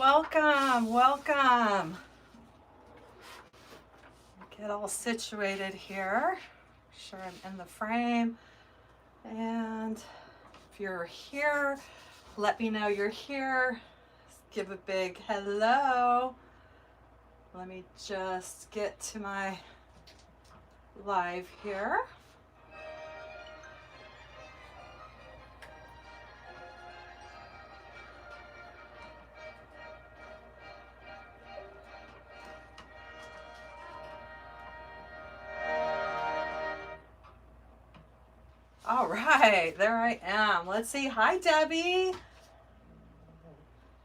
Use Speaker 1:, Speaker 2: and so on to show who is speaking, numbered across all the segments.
Speaker 1: welcome, welcome. Get all situated here. Make sure I'm in the frame. And if you're here, let me know you're here. Give a big hello. Let me just get to my live here. All right, there I am. Let's see. Hi, Debbie.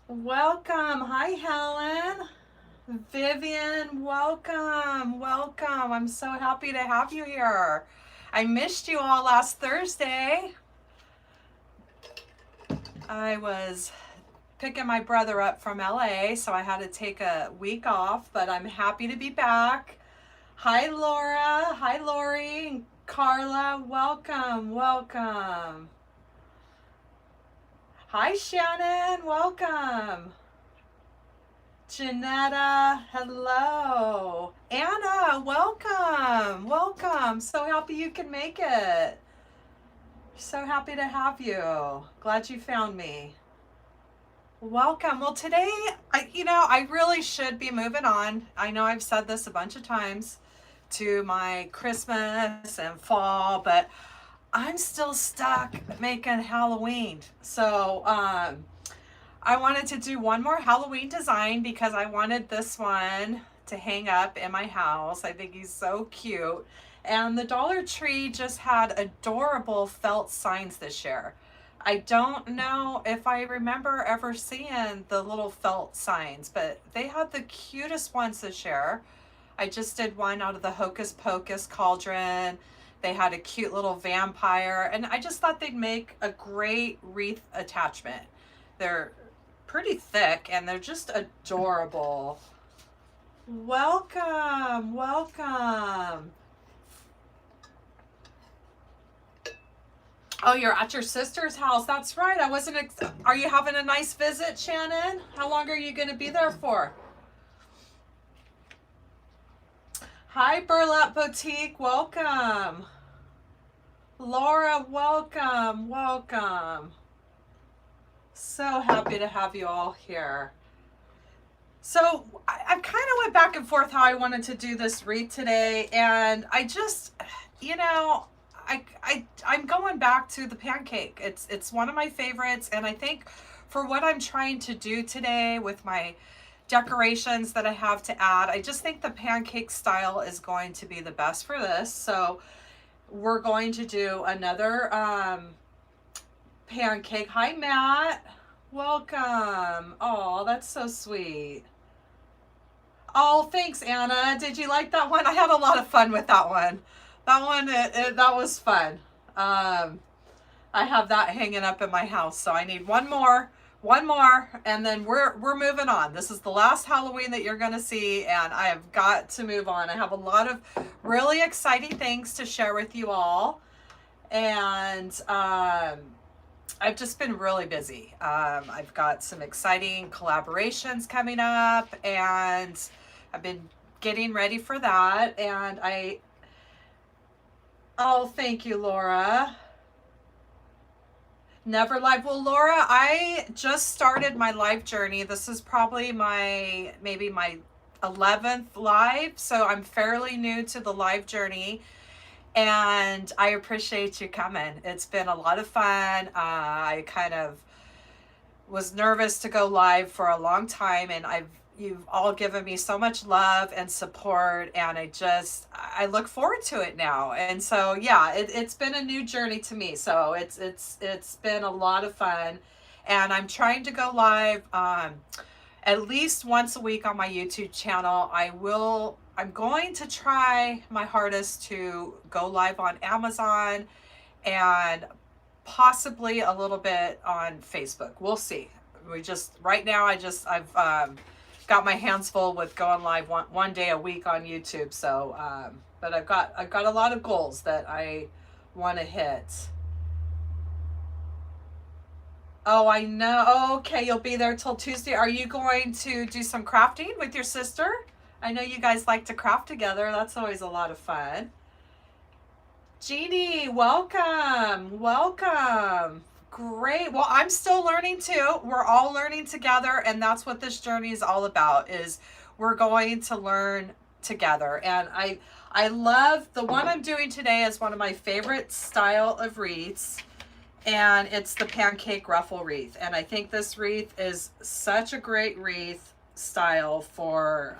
Speaker 1: Welcome. Hi, Helen. Vivian, welcome. Welcome. I'm so happy to have you here. I missed you all last Thursday. I was picking my brother up from LA, so I had to take a week off, but I'm happy to be back. Hi, Laura. Hi, Lori. Carla, welcome, welcome. Hi, Shannon, welcome. Janetta, hello. Anna, welcome, welcome. So happy you can make it. So happy to have you. Glad you found me. Welcome. Well, today, I really should be moving on. I know I've said this a bunch of times to my Christmas and fall, but I'm still stuck making Halloween. So I wanted to do one more Halloween design because I wanted this one to hang up in my house. I think he's so cute. And the Dollar Tree just had adorable felt signs this year. I don't know if I remember ever seeing the little felt signs, but they had the cutest ones this year. I just did one out of the Hocus Pocus cauldron. They had a cute little vampire, and I just thought they'd make a great wreath attachment. They're pretty thick, and they're just adorable. Welcome, welcome. Oh, you're at your sister's house. That's right. I wasn't. Are you having a nice visit, Shannon? How long are you going to be there for? Hi, Burlap Boutique. Welcome. Laura, welcome, welcome. So happy to have you all here. So I kind of went back and forth how I wanted to do this wreath today, and I just, I'm going back to the pancake. It's one of my favorites, and I think for what I'm trying to do today with my decorations that I have to add, I just think the pancake style is going to be the best for this. So we're going to do another pancake. Hi, Matt. Welcome. Oh, that's so sweet. Oh, thanks, Anna. Did you like that one? I had a lot of fun with that one. That was fun. I have that hanging up in my house, so I need one more, and then we're moving on. This is the last Halloween that you're gonna see, and I have got to move on. I have a lot of really exciting things to share with you all, and I've just been really busy. I've got some exciting collaborations coming up, and I've been getting ready for that, and oh, thank you, Laura. Never live. Well, Laura, I just started my live journey. This is probably maybe my 11th live, so I'm fairly new to the live journey, and I appreciate you coming. It's been a lot of fun. I kind of was nervous to go live for a long time, and you've all given me so much love and support, and I look forward to it now. And so yeah, it's been a new journey to me, so it's been a lot of fun, and I'm trying to go live at least once a week on my YouTube channel. I'm going to try my hardest to go live on Amazon and possibly a little bit on Facebook. We'll see. Right now I've got my hands full with going live one day a week on YouTube. So, but I've got a lot of goals that I want to hit. Oh, I know. Okay, you'll be there till Tuesday. Are you going to do some crafting with your sister? I know you guys like to craft together. That's always a lot of fun. Jeannie, welcome. Welcome. Great. Well, I'm still learning too. We're all learning together, and that's what this journey is all about, is we're going to learn together. And I love the one I'm doing today is one of my favorite style of wreaths, and it's the pancake ruffle wreath. And I think this wreath is such a great wreath style for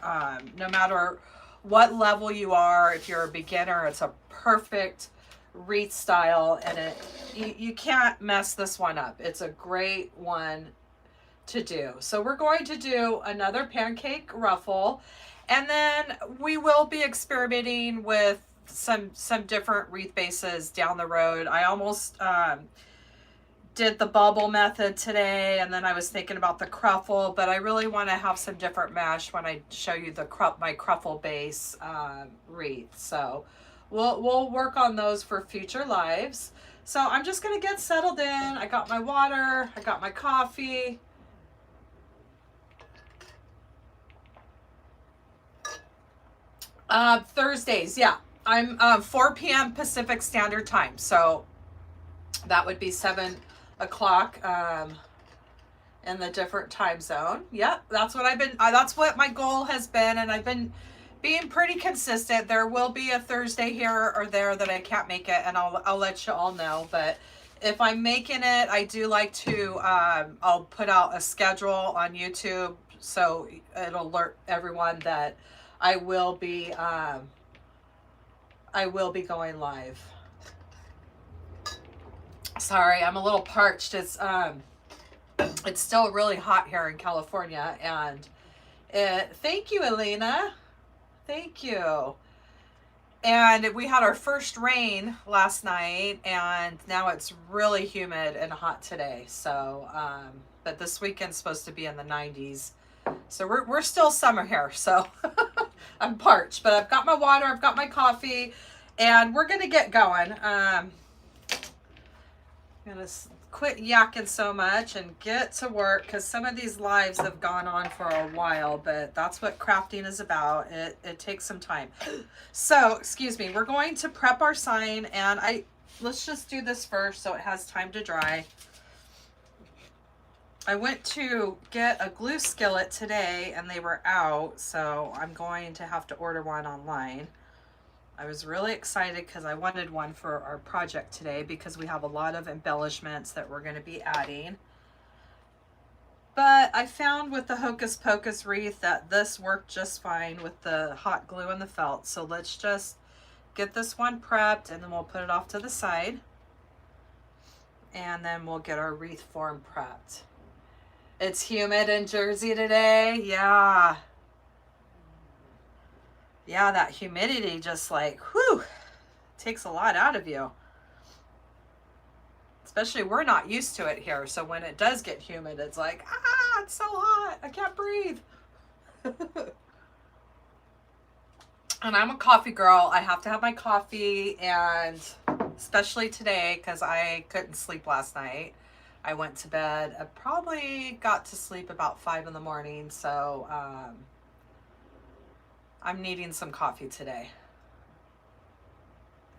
Speaker 1: no matter what level you are. If you're a beginner, it's a perfect wreath style, and you can't mess this one up. It's a great one to do. So we're going to do another pancake ruffle, and then we will be experimenting with some different wreath bases down the road. I almost did the bubble method today, and then I was thinking about the cruffle, but I really want to have some different mesh when I show you the my cruffle base wreath. So we'll work on those for future lives. So I'm just gonna get settled in. I got my water, I got my coffee. Thursdays, yeah. I'm 4 p.m. Pacific Standard Time, so that would be 7 o'clock in the different time zone. Yep, that's what I've been, that's what my goal has been, and I've been being pretty consistent. There will be a Thursday here or there that I can't make it, and I'll let you all know. But if I'm making it, I do like to, I'll put out a schedule on YouTube, so it'll alert everyone that I will be going live. Sorry, I'm a little parched. It's still really hot here in California, and thank you, Elena. Thank you. And we had our first rain last night, and now it's really humid and hot today. So, but this weekend's supposed to be in the 90s. So we're still summer here. So I'm parched, but I've got my water, I've got my coffee, and we're gonna get going. I'm gonna quit yakking so much and get to work, because some of these lives have gone on for a while, but that's what crafting is about. It takes some time. So, excuse me, we're going to prep our sign, and let's just do this first so it has time to dry. I went to get a glue skillet today and they were out, so I'm going to have to order one online. I was really excited because I wanted one for our project today, because we have a lot of embellishments that we're going to be adding. But I found with the Hocus Pocus wreath that this worked just fine with the hot glue and the felt. So let's just get this one prepped, and then we'll put it off to the side. And then we'll get our wreath form prepped. It's humid in Jersey today. Yeah. Yeah, that humidity just like, whew, takes a lot out of you. Especially we're not used to it here. So when it does get humid, it's like, it's so hot. I can't breathe. And I'm a coffee girl. I have to have my coffee, and especially today because I couldn't sleep last night. I went to bed. I probably got to sleep about 5 in the morning. So, I'm needing some coffee today.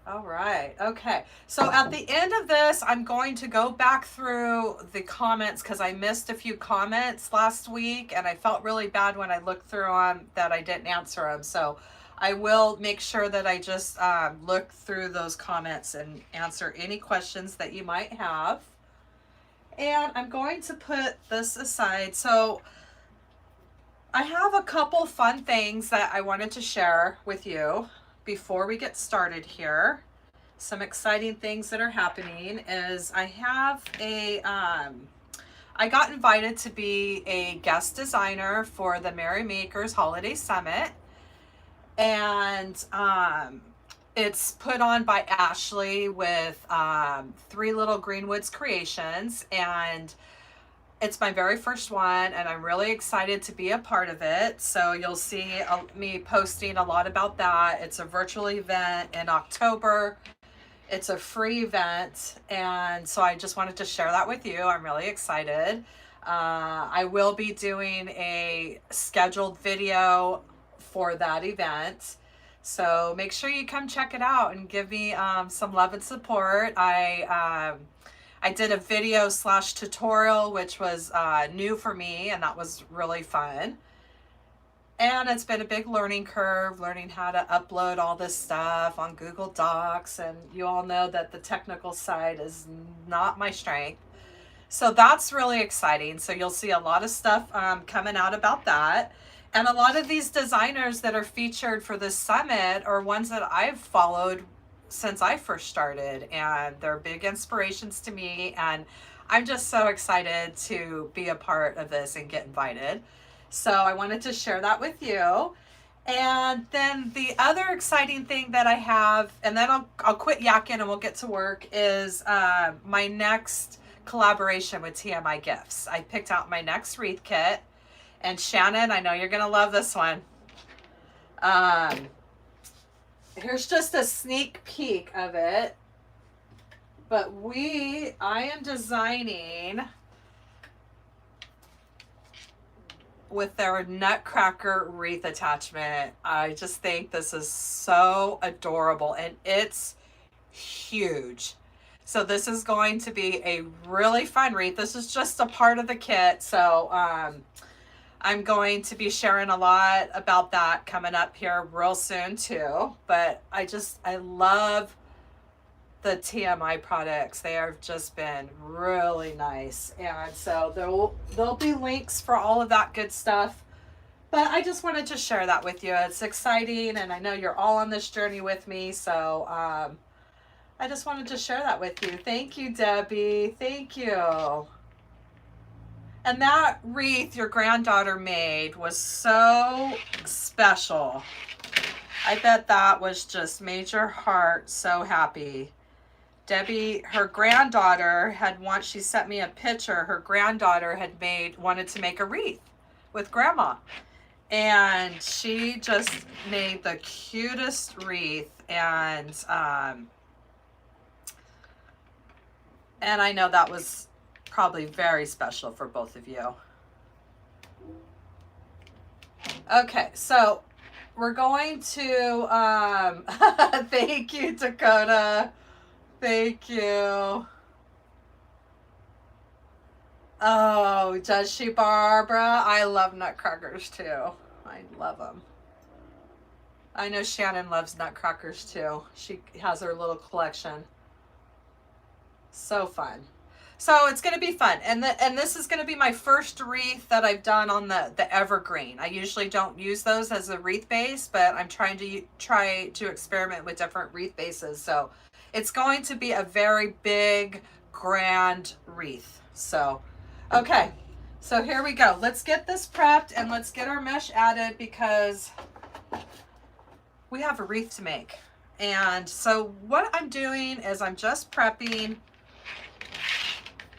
Speaker 1: All right. Okay. So at the end of this, I'm going to go back through the comments, because I missed a few comments last week, and I felt really bad when I looked through them that I didn't answer them. So I will make sure that I just look through those comments and answer any questions that you might have. And I'm going to put this aside. So I have a couple fun things that I wanted to share with you before we get started here. Some exciting things that are happening is I have I got invited to be a guest designer for the Merry Makers Holiday Summit. And it's put on by Ashley with Three Little Greenwoods Creations, and it's my very first one, and I'm really excited to be a part of it. So you'll see me posting a lot about that. It's a virtual event in October. It's a free event, and so I just wanted to share that with you. I'm really excited. I will be doing a scheduled video for that event. So make sure you come check it out and give me some love and support. I did a video slash tutorial, which was new for me, and that was really fun. And it's been a big learning curve, learning how to upload all this stuff on Google Docs. And you all know that the technical side is not my strength. So that's really exciting. So you'll see a lot of stuff coming out about that. And a lot of these designers that are featured for this summit are ones that I've followed since I first started. And they're big inspirations to me. And I'm just so excited to be a part of this and get invited. So I wanted to share that with you. And then the other exciting thing that I have, and then I'll quit yakking and we'll get to work, is my next collaboration with TMI Gifts. I picked out my next wreath kit. And Shannon, I know you're going to love this one. Here's just a sneak peek of it. But I am designing with their Nutcracker wreath attachment. I just think this is so adorable, and it's huge. So this is going to be a really fun wreath. This is just a part of the kit. So I'm going to be sharing a lot about that coming up here real soon too. But I love the TMI products. They have just been really nice. And so there'll be links for all of that good stuff. But I just wanted to share that with you. It's exciting, and I know you're all on this journey with me. So I just wanted to share that with you. Thank you, Debbie. Thank you. And that wreath your granddaughter made was so special. I bet that was just made your heart so happy. Debbie, her granddaughter she sent me a picture. Her granddaughter wanted to make a wreath with grandma. And she just made the cutest wreath. And I know that was probably very special for both of you. Okay, so we're going to, thank you, Dakota. Thank you. Oh, does she, Barbara? I love nutcrackers too. I love them. I know Shannon loves nutcrackers too. She has her little collection. So fun. So it's going to be fun. And this is going to be my first wreath that I've done on the evergreen. I usually don't use those as a wreath base, but I'm trying to experiment with different wreath bases. So it's going to be a very big, grand wreath. So, okay. So here we go. Let's get this prepped and let's get our mesh added because we have a wreath to make. And so what I'm doing is I'm just prepping.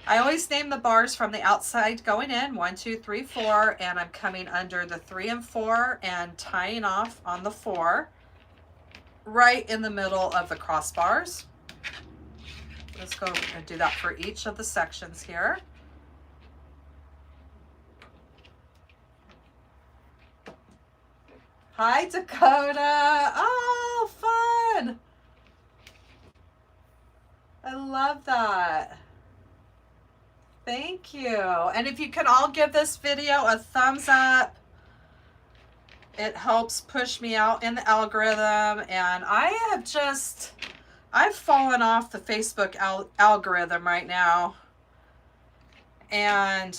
Speaker 1: I always name the bars from the outside going in, 1, 2, 3, 4, and I'm coming under the 3 and 4 and tying off on the 4 right in the middle of the crossbars. Let's go and do that for each of the sections here. Hi, Dakota. Oh, fun. I love that. Thank you. And if you can all give this video a thumbs up, it helps push me out in the algorithm. And I've fallen off the Facebook algorithm right now. And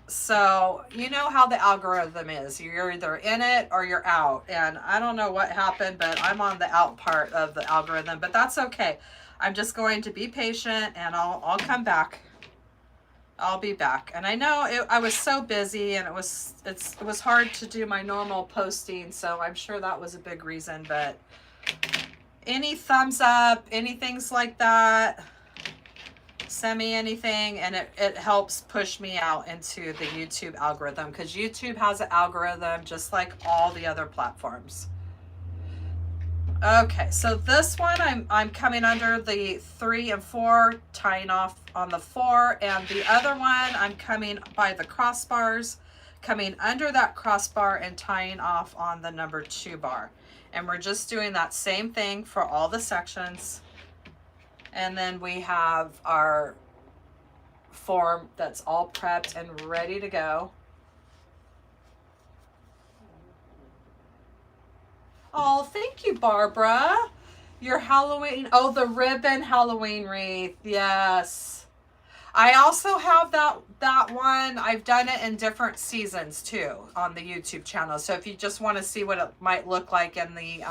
Speaker 1: so you know how the algorithm is. You're either in it or you're out. And I don't know what happened, but I'm on the out part of the algorithm. But that's okay. I'm just going to be patient and I'll come back. I'll be back. And I know I was so busy and it was hard to do my normal posting, so I'm sure that was a big reason. But any thumbs up, anything's like that, send me anything, and it helps push me out into the YouTube algorithm, because YouTube has an algorithm just like all the other platforms. Okay, so this one I'm coming under the 3 and 4, tying off on the 4, and the other one I'm coming by the crossbars, coming under that crossbar and tying off on the number 2 bar. And we're just doing that same thing for all the sections. And then we have our form that's all prepped and ready to go. Oh, thank you, Barbara. Your Halloween, oh, the ribbon Halloween wreath. Yes. I also have that one. I've done it in different seasons too on the YouTube channel. So if you just want to see what it might look like in the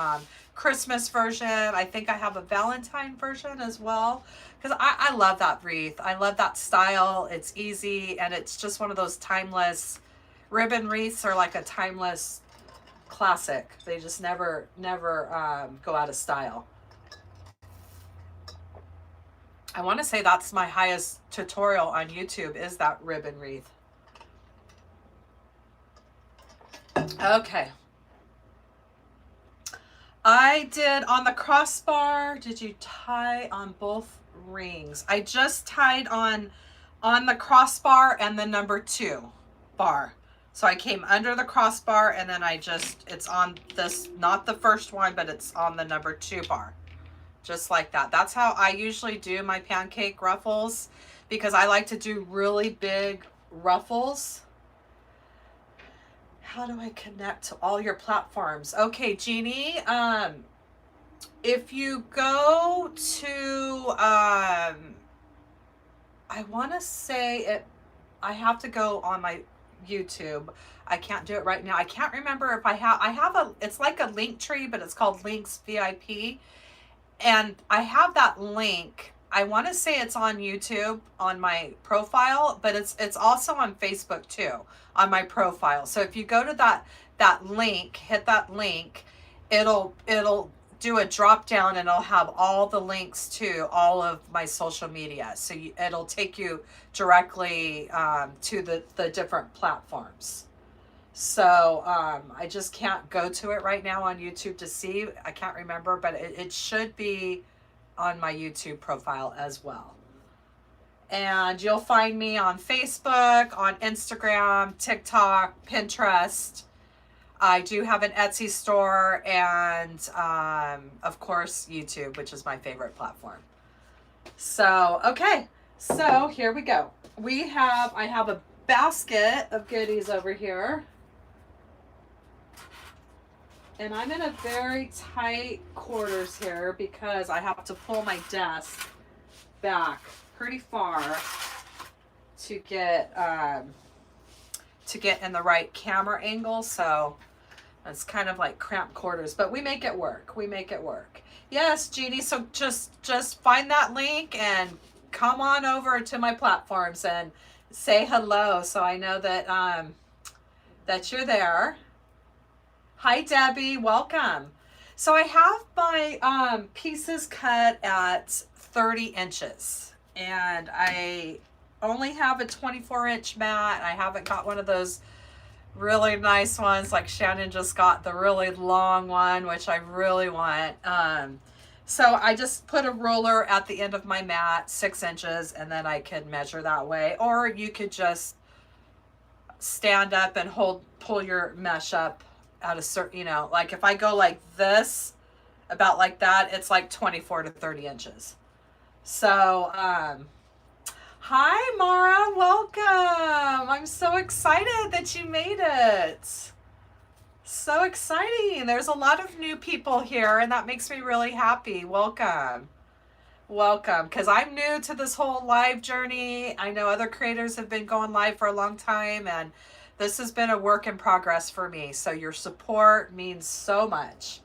Speaker 1: Christmas version, I think I have a Valentine version as well. Because I love that wreath. I love that style. It's easy and it's just one of those timeless ribbon wreaths are like a timeless classic. They just never go out of style. I want to say that's my highest tutorial on YouTube is that ribbon wreath. Okay. I did on the crossbar. Did you tie on both rings? I just tied on the crossbar and the number 2 bar. So I came under the crossbar and then it's on this, not the first one, but it's on the number 2 bar. Just like that. That's how I usually do my pancake ruffles because I like to do really big ruffles. How do I connect to all your platforms? Okay, Jeannie, if you go to, I want to say it, I have to go on my YouTube. I can't do it right now. I can't remember if I have it's like a link tree, but it's called Links VIP. And I have that link. I want to say it's on YouTube on my profile, but it's also on Facebook too on my profile. So if you go to that link, hit that link, it'll do a drop down and it'll have all the links to all of my social media. So it'll take you directly to the different platforms. So I just can't go to it right now on YouTube to see. I can't remember, but it should be on my YouTube profile as well. And you'll find me on Facebook, on Instagram, TikTok, Pinterest. I do have an Etsy store and of course YouTube, which is my favorite platform. So, okay. So here we go. I have a basket of goodies over here. And I'm in a very tight quarters here because I have to pull my desk back pretty far to get in the right camera angle. So it's kind of like cramped quarters, but we make it work. We make it work. Yes, Jeannie. So just find that link and come on over to my platforms and say hello. So I know that that you're there. Hi, Debbie. Welcome. So I have my pieces cut at 30 inches and I only have a 24-inch mat. I haven't got one of those really nice ones like Shannon just got the really long one, which I really want. So I just put a ruler at the end of my mat, 6 inches, and then I could measure that way. Or you could just stand up and pull your mesh up at a certain, like if I go like this, about like that, it's like 24 to 30 inches. So, hi, Mara, welcome. I'm so excited that you made it. So exciting. There's a lot of new people here, and that makes me really happy. Welcome. Welcome, because I'm new to this whole live journey. I know other creators have been going live for a long time, and this has been a work in progress for me. So your support means so much.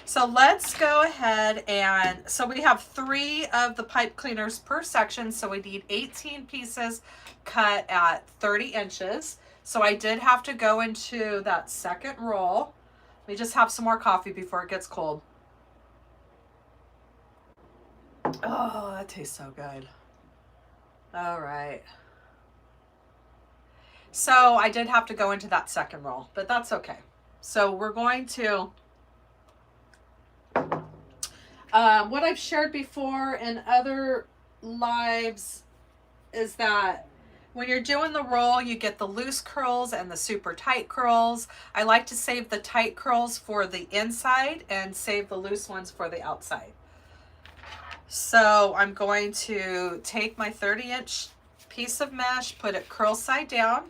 Speaker 1: So let's go ahead and, so we have 3 of the pipe cleaners per section. So we need 18 pieces cut at 30 inches. So I did have to go into that second roll. Let me just have some more coffee before it gets cold. Oh, that tastes so good. All right. So I did have to go into that second roll, but that's okay. So we're going to What I've shared before in other lives is that when you're doing the roll, you get the loose curls and the super tight curls. I like to save the tight curls for the inside and save the loose ones for the outside. So I'm going to take my 30-inch piece of mesh, put it curl side down.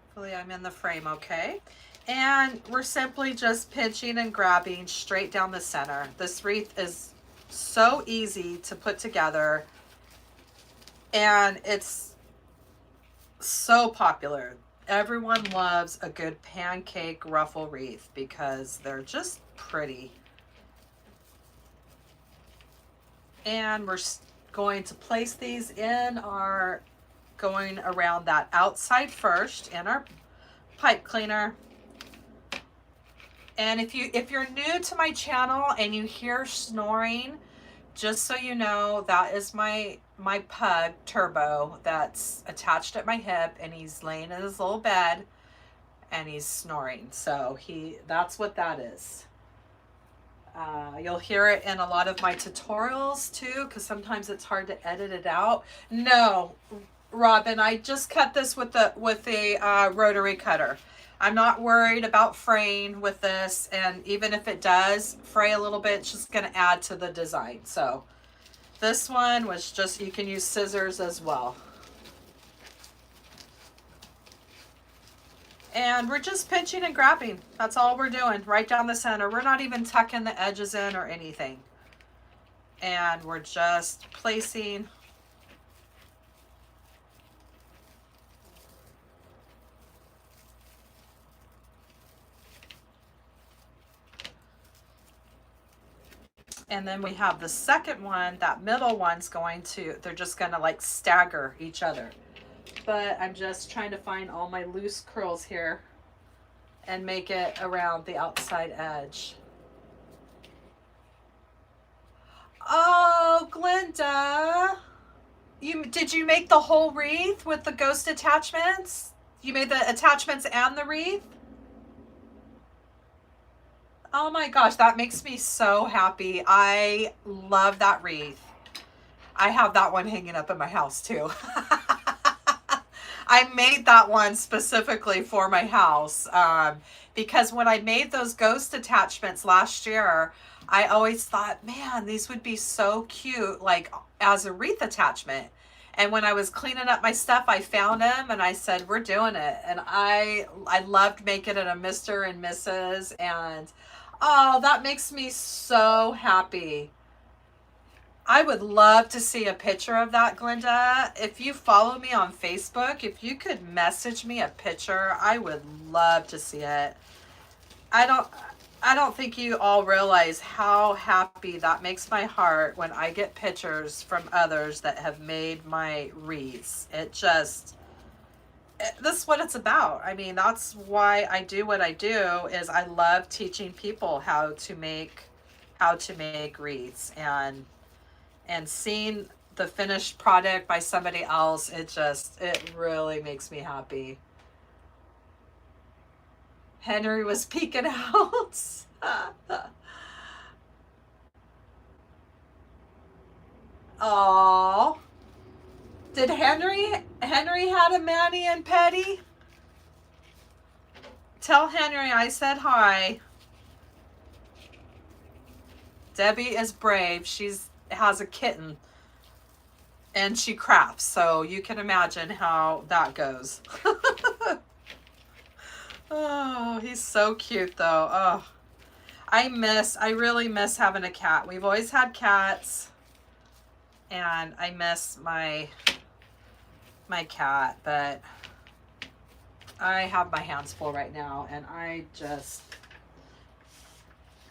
Speaker 1: Hopefully I'm in the frame okay. And we're simply just pinching and grabbing straight down the center. This wreath is so easy to put together, and it's so popular. Everyone loves a good pancake ruffle wreath because they're just pretty. And we're going to place these in our, going around that outside first in our pipe cleaner. And if you're new to my channel and you hear snoring, just so you know, that is my pug Turbo that's attached at my hip, and he's laying in his little bed and he's snoring. So that's what that is. You'll hear it in a lot of my tutorials too, because sometimes it's hard to edit it out. No, Robin, I just cut this with a rotary cutter. I'm not worried about fraying with this, and even if it does fray a little bit, it's just going to add to the design. So this one was just, you can use scissors as well. And we're just pinching and grabbing. That's all we're doing, right down the center. We're not even tucking the edges in or anything. And we're just placing and then we have the second one, that middle one's going to, they're just gonna like stagger each other. But I'm just trying to find all my loose curls here and make it around the outside edge. Oh, Glenda, did you make the whole wreath with the ghost attachments? You made the attachments and the wreath? Oh my gosh, that makes me so happy. I love that wreath. I have that one hanging up in my house too. I made that one specifically for my house because when I made those ghost attachments last year, I always thought, man, these would be so cute, like as a wreath attachment. And when I was cleaning up my stuff, I found them and I said, we're doing it. And I loved making it a Mr. and Mrs. And oh, that makes me so happy. I would love to see a picture of that, Glenda. If you follow me on Facebook, if you could message me a picture, I would love to see it. I don't think you all realize how happy that makes my heart when I get pictures from others that have made my wreaths. This is what it's about. I mean, that's why I do what I do, is I love teaching people how to make wreaths, and seeing the finished product by somebody else, it really makes me happy. Henry was peeking out. Oh, did Henry had a Manny and Petty? Tell Henry I said hi. Debbie is brave. Has a kitten and she crafts, so you can imagine how that goes. Oh, he's so cute though. Oh, I really miss having a cat. We've always had cats, and I miss my cat, but I have my hands full right now, and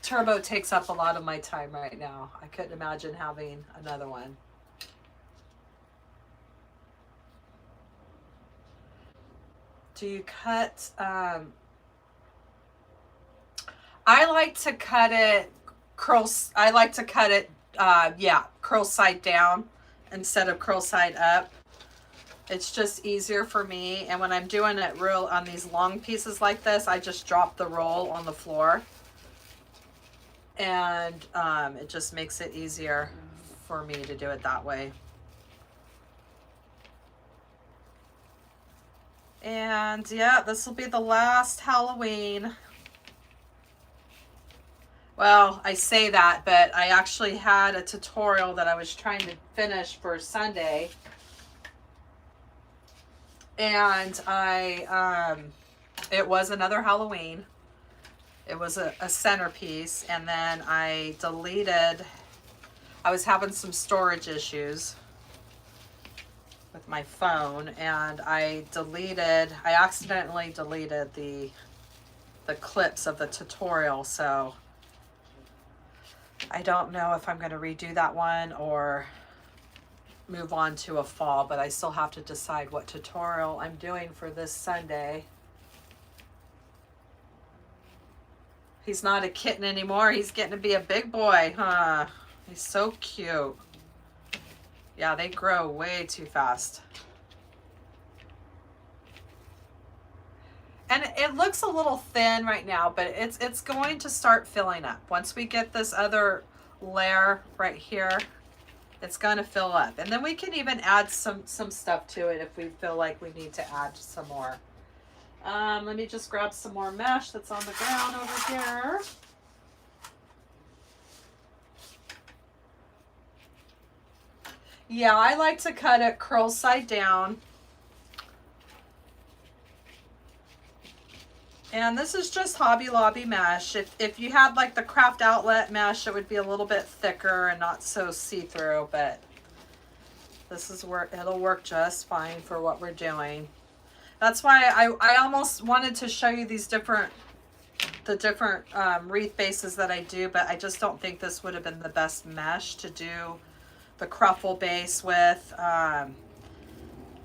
Speaker 1: Turbo takes up a lot of my time right now. I couldn't imagine having another one. Do you cut, I like to cut it curl side down instead of curl side up. It's just easier for me, and when I'm doing it real on these long pieces like this, I just drop the roll on the floor. And it just makes it easier for me to do it that way. And yeah, this will be the last Halloween. Well, I say that, but I actually had a tutorial that I was trying to finish for Sunday. And it was another Halloween. It was a centerpiece, and then I deleted, I was having some storage issues with my phone, and I accidentally deleted the clips of the tutorial, so I don't know if I'm going to redo that one or move on to a fall, but I still have to decide what tutorial I'm doing for this Sunday. He's not a kitten anymore. He's getting to be a big boy, huh? He's so cute. Yeah, they grow way too fast. And it looks a little thin right now, but it's going to start filling up. Once we get this other layer right here, it's going to fill up. And then we can even add some stuff to it if we feel like we need to add some more. Let me just grab some more mesh that's on the ground over here. Yeah, I like to cut it curl side down. And this is just Hobby Lobby mesh. If you had like the craft outlet mesh, it would be a little bit thicker and not so see-through, but this is where it'll work just fine for what we're doing. That's why I almost wanted to show you these different wreath bases that I do, but I just don't think this would have been the best mesh to do the Cruffle base with.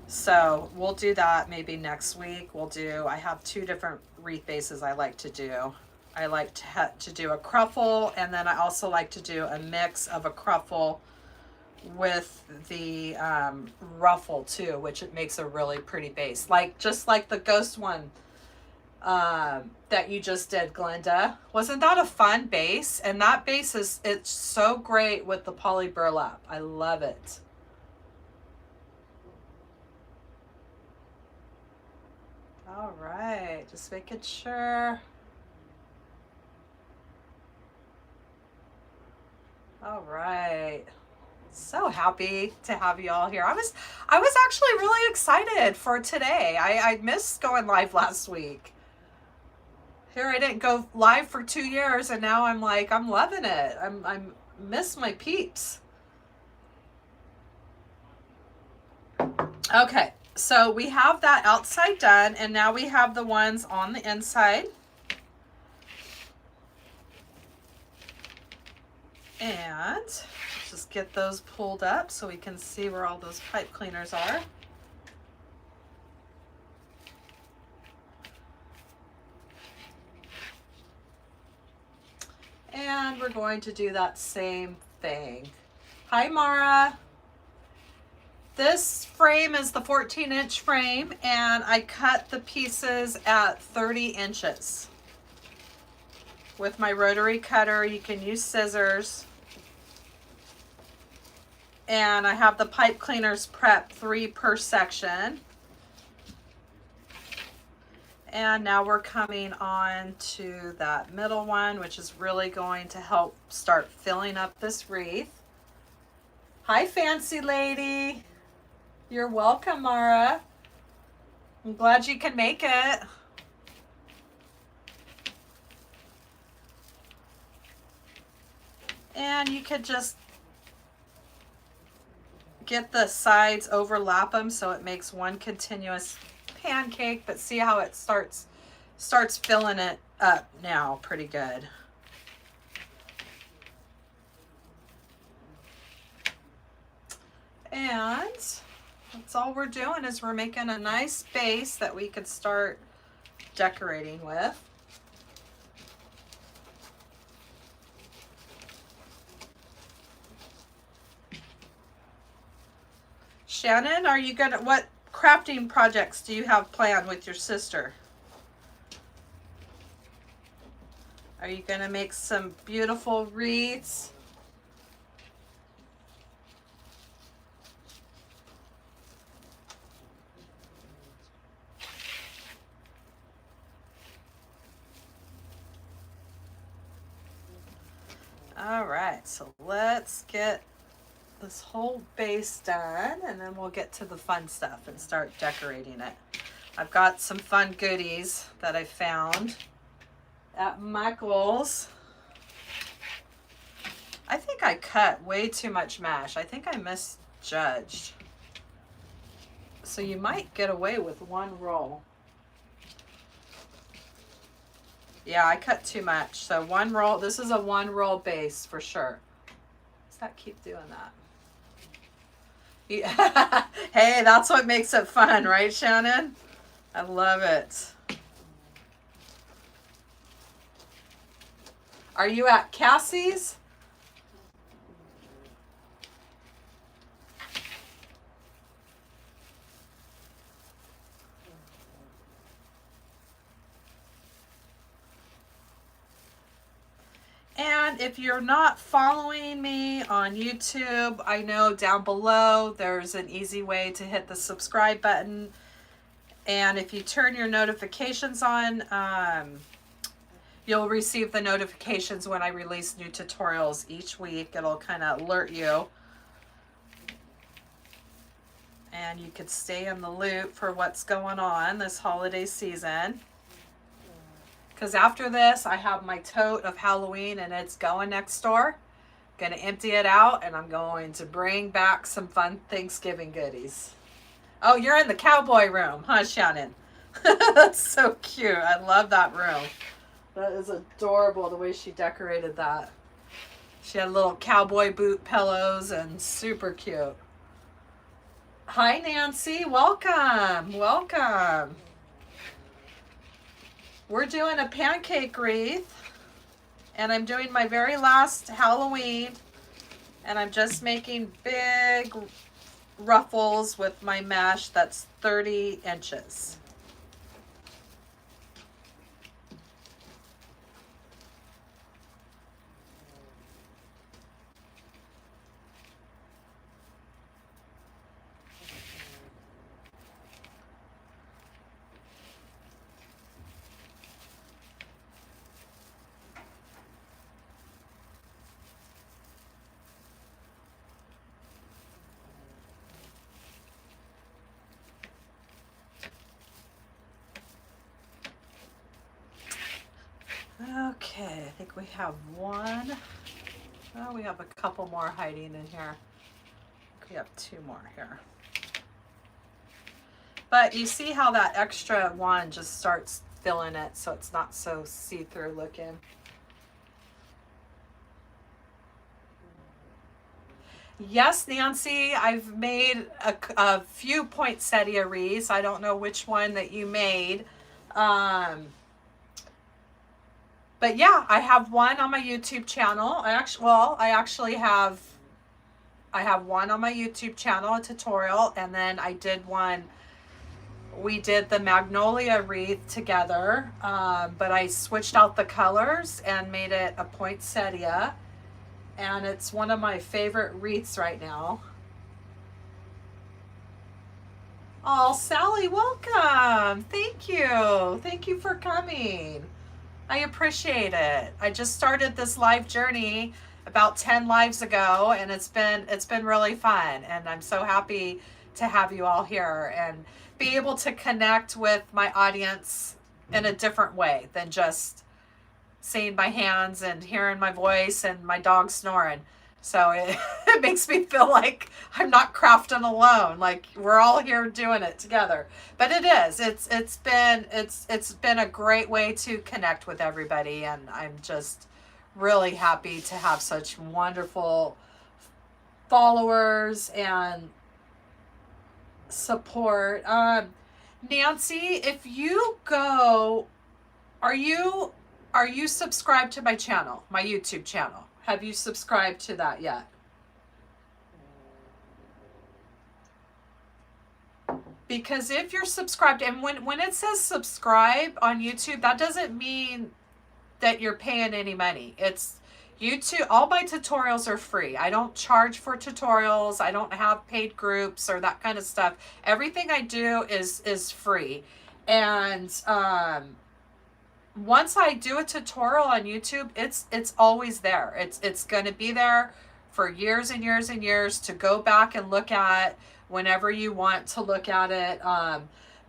Speaker 1: So we'll do that maybe next week. I have two different wreath bases I like to do. I like to do a Cruffle, and then I also like to do a mix of a Cruffle with the ruffle too, which it makes a really pretty base, just like the ghost one that you just did, Glenda. Wasn't that a fun base? And that base it's so great with the poly burlap. I love it. All right, just making sure. All right. So happy to have you all here. I was actually really excited for today. I missed going live last week. Here I didn't go live for 2 years, and now I'm loving it. I'm miss my peeps. Okay, so we have that outside done, and now we have the ones on the inside. And just get those pulled up so we can see where all those pipe cleaners are. And we're going to do that same thing. Hi, Mara. This frame is the 14-inch frame, and I cut the pieces at 30 inches. With my rotary cutter, you can use scissors. And I have the pipe cleaners prepped 3 per section. And now we're coming on to that middle one, which is really going to help start filling up this wreath. Hi, fancy lady. You're welcome, Mara. I'm glad you can make it. And you could just get the sides, overlap them so it makes one continuous pancake, but see how it starts filling it up now pretty good. And that's all we're doing, is we're making a nice base that we could start decorating with. Shannon, are you gonna, what crafting projects do you have planned with your sister? Are you going to make some beautiful wreaths? All right, so let's get this whole base done, and then we'll get to the fun stuff and start decorating it. I've got some fun goodies that I found at Michael's. I think I cut way too much mesh. I think I misjudged. So you might get away with one roll. Yeah, I cut too much. So one roll, this is a one roll base for sure. Does that keep doing that? Yeah. Hey, that's what makes it fun, right, Shannon? I love it. Are you at Cassie's? And if you're not following me on YouTube, I know down below there's an easy way to hit the subscribe button. And if you turn your notifications on, you'll receive the notifications when I release new tutorials each week. It'll kind of alert you. And you could stay in the loop for what's going on this holiday season. Because after this, I have my tote of Halloween and it's going next door. Gonna empty it out and I'm going to bring back some fun Thanksgiving goodies. Oh, you're in the cowboy room, huh, Shannon? That's so cute. I love that room. That is adorable, the way she decorated that. She had little cowboy boot pillows and super cute. Hi, Nancy. Welcome. Welcome. We're doing a pancake wreath, and I'm doing my very last Halloween, and I'm just making big ruffles with my mesh that's 30 inches. Okay, I think we have one. Oh, we have a couple more hiding in here. We have two more here. But you see how that extra one just starts filling it so it's not so see-through looking. Yes, Nancy, I've made a few poinsettia wreaths. I don't know which one that you made. But yeah, I have one on my YouTube channel. I actually have one on my YouTube channel, a tutorial, and then I did one. We did the magnolia wreath together, but I switched out the colors and made it a poinsettia, and it's one of my favorite wreaths right now. Oh, Sally, welcome. Thank you. Thank you for coming. I appreciate it. I just started this live journey about 10 lives ago, and it's been really fun, and I'm so happy to have you all here and be able to connect with my audience in a different way than just seeing my hands and hearing my voice and my dog snoring. So it makes me feel like I'm not crafting alone. Like we're all here doing it together. But it is. It's been a great way to connect with everybody, and I'm just really happy to have such wonderful followers and support. Nancy, if you go, are you subscribed to my channel, my YouTube channel? Have you subscribed to that yet? Because if you're subscribed, and when it says subscribe on YouTube, that doesn't mean that you're paying any money. It's YouTube. All my tutorials are free. I don't charge for tutorials. I don't have paid groups or that kind of stuff. Everything I do is free. And once I do a tutorial on YouTube, it's always there. It's going to be there for years and years and years to go back and look at whenever you want to look at it.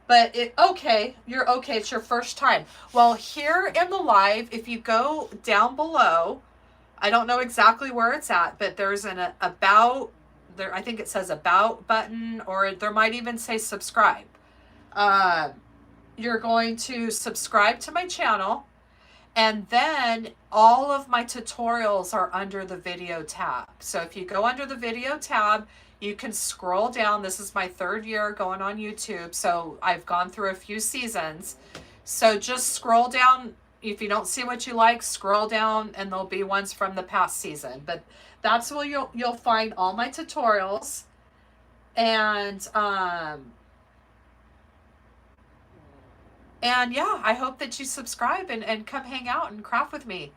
Speaker 1: But you're okay. It's your first time. Well, here in the live, if you go down below, I don't know exactly where it's at, but there's an about there. I think it says about button, or there might even say subscribe. You're going to subscribe to my channel, and then all of my tutorials are under the video tab. So if you go under the video tab, you can scroll down. This is my 3rd year going on YouTube, so I've gone through a few seasons. So just scroll down. If you don't see what you like, scroll down, and there'll be ones from the past season. But that's where you'll find all my tutorials. And yeah, I hope that you subscribe and come hang out and craft with me.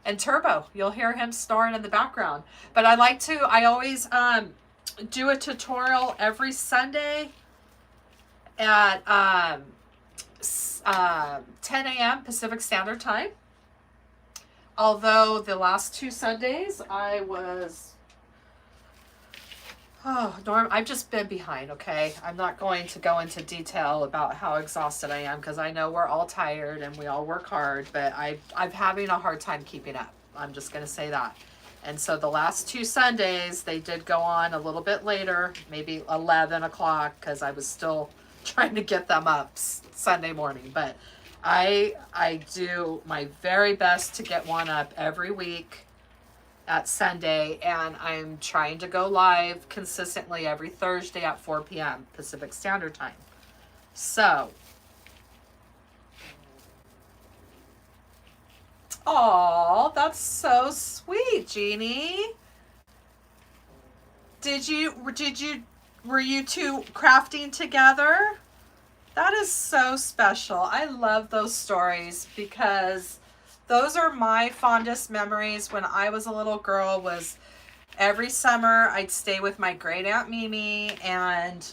Speaker 1: And Turbo, you'll hear him snoring in the background. But I always do a tutorial every Sunday at 10 a.m. Pacific Standard Time. Although the last 2 Sundays I've just been behind, okay? I'm not going to go into detail about how exhausted I am, because I know we're all tired and we all work hard, but I'm having a hard time keeping up. I'm just going to say that. And so the last 2 Sundays, they did go on a little bit later, maybe 11 o'clock, because I was still trying to get them up Sunday morning. But I do my very best to get one up every week at Sunday, and I'm trying to go live consistently every Thursday at 4 p.m. Pacific Standard Time. So, oh, that's so sweet, Jeannie. Were you two crafting together? That is so special. I love those stories, because those are my fondest memories when I was a little girl. Was every summer I'd stay with my great aunt Mimi, and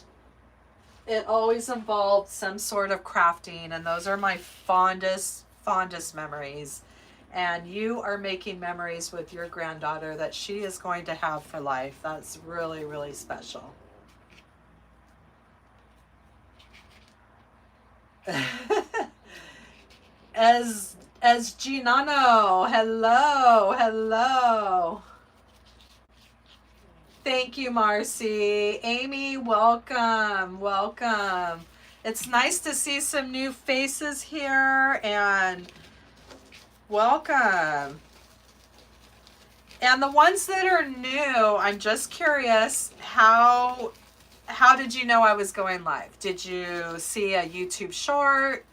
Speaker 1: it always involved some sort of crafting, and those are my fondest memories. And you are making memories with your granddaughter that she is going to have for life. That's really, really special. As Ginano, hello. Thank you, Marcy. Amy, welcome. It's nice to see some new faces here, and welcome. And the ones that are new, I'm just curious, how did you know I was going live? Did you see a YouTube short?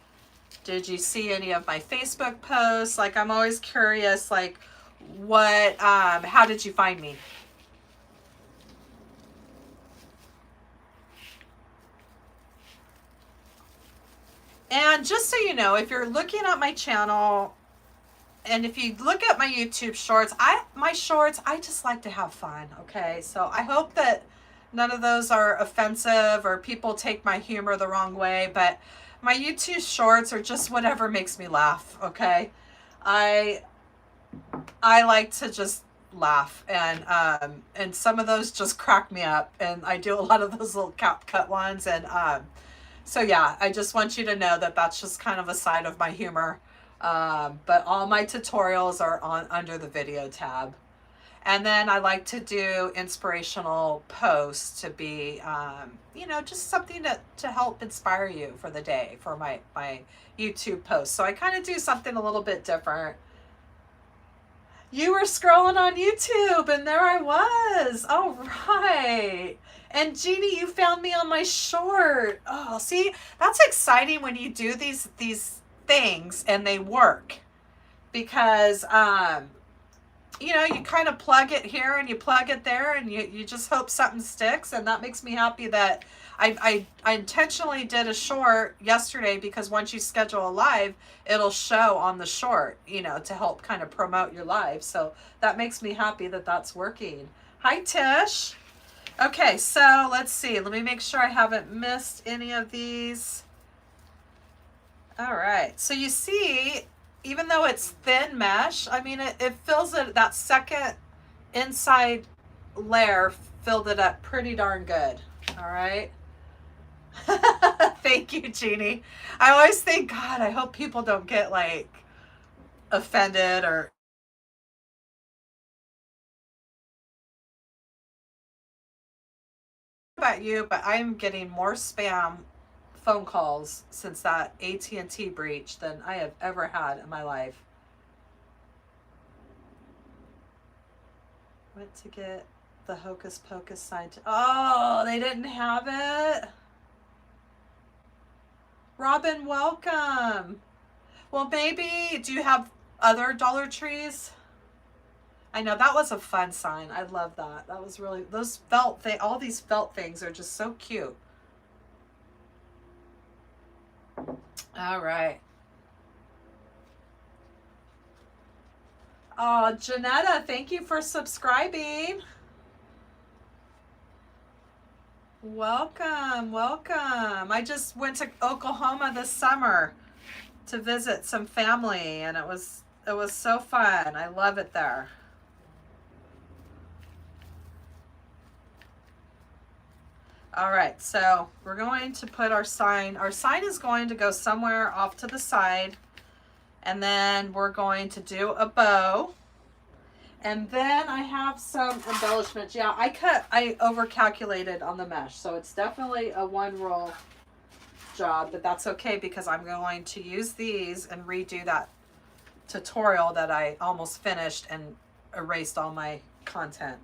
Speaker 1: Did you see any of my Facebook posts? Like, I'm always curious, like, how did you find me? And just so you know, if you're looking at my channel, and if you look at my YouTube shorts, my shorts, I just like to have fun, okay? So I hope that none of those are offensive or people take my humor the wrong way, but my YouTube shorts are just whatever makes me laugh, okay? I like to just laugh, and some of those just crack me up, and I do a lot of those little cut ones, and so yeah, I just want you to know that that's just kind of a side of my humor. But all my tutorials are under the video tab. And then I like to do inspirational posts to be, just something to help inspire you for the day for my YouTube posts. So I kind of do something a little bit different. You were scrolling on YouTube, and there I was. All right. And Jeannie, you found me on my short. Oh, see, that's exciting when you do these things and they work, because you kind of plug it here and you plug it there, and you just hope something sticks, and that makes me happy that I intentionally did a short yesterday because once you schedule a live, it'll show on the short, you know, to help kind of promote your live. So that makes me happy that that's working. Hi, Tish. Okay, so let's see. Let me make sure I haven't missed any of these. All right. So you see, even though it's thin mesh, I mean, it fills it, that second inside layer filled it up pretty darn good. All right. Thank you, Jeannie. I always think, God, I hope people don't get like offended or about you, but I'm getting more spam phone calls since that AT&T breach than I have ever had in my life. Went to get the Hocus Pocus sign. Oh, they didn't have it. Robin, welcome. Well, maybe, do you have other Dollar Trees? I know that was a fun sign. I love that. That was really, those felt thing, all these felt things are just so cute. All right. Oh, Janetta, thank you for subscribing. Welcome, welcome. I just went to Oklahoma this summer to visit some family, and it was so fun. I love it there. All right, so we're going to put our sign. Our sign is going to go somewhere off to the side, and then we're going to do a bow. And then I have some embellishments. Yeah, I over-calculated on the mesh, so it's definitely a one roll job, but that's okay because I'm going to use these and redo that tutorial that I almost finished and erased all my content.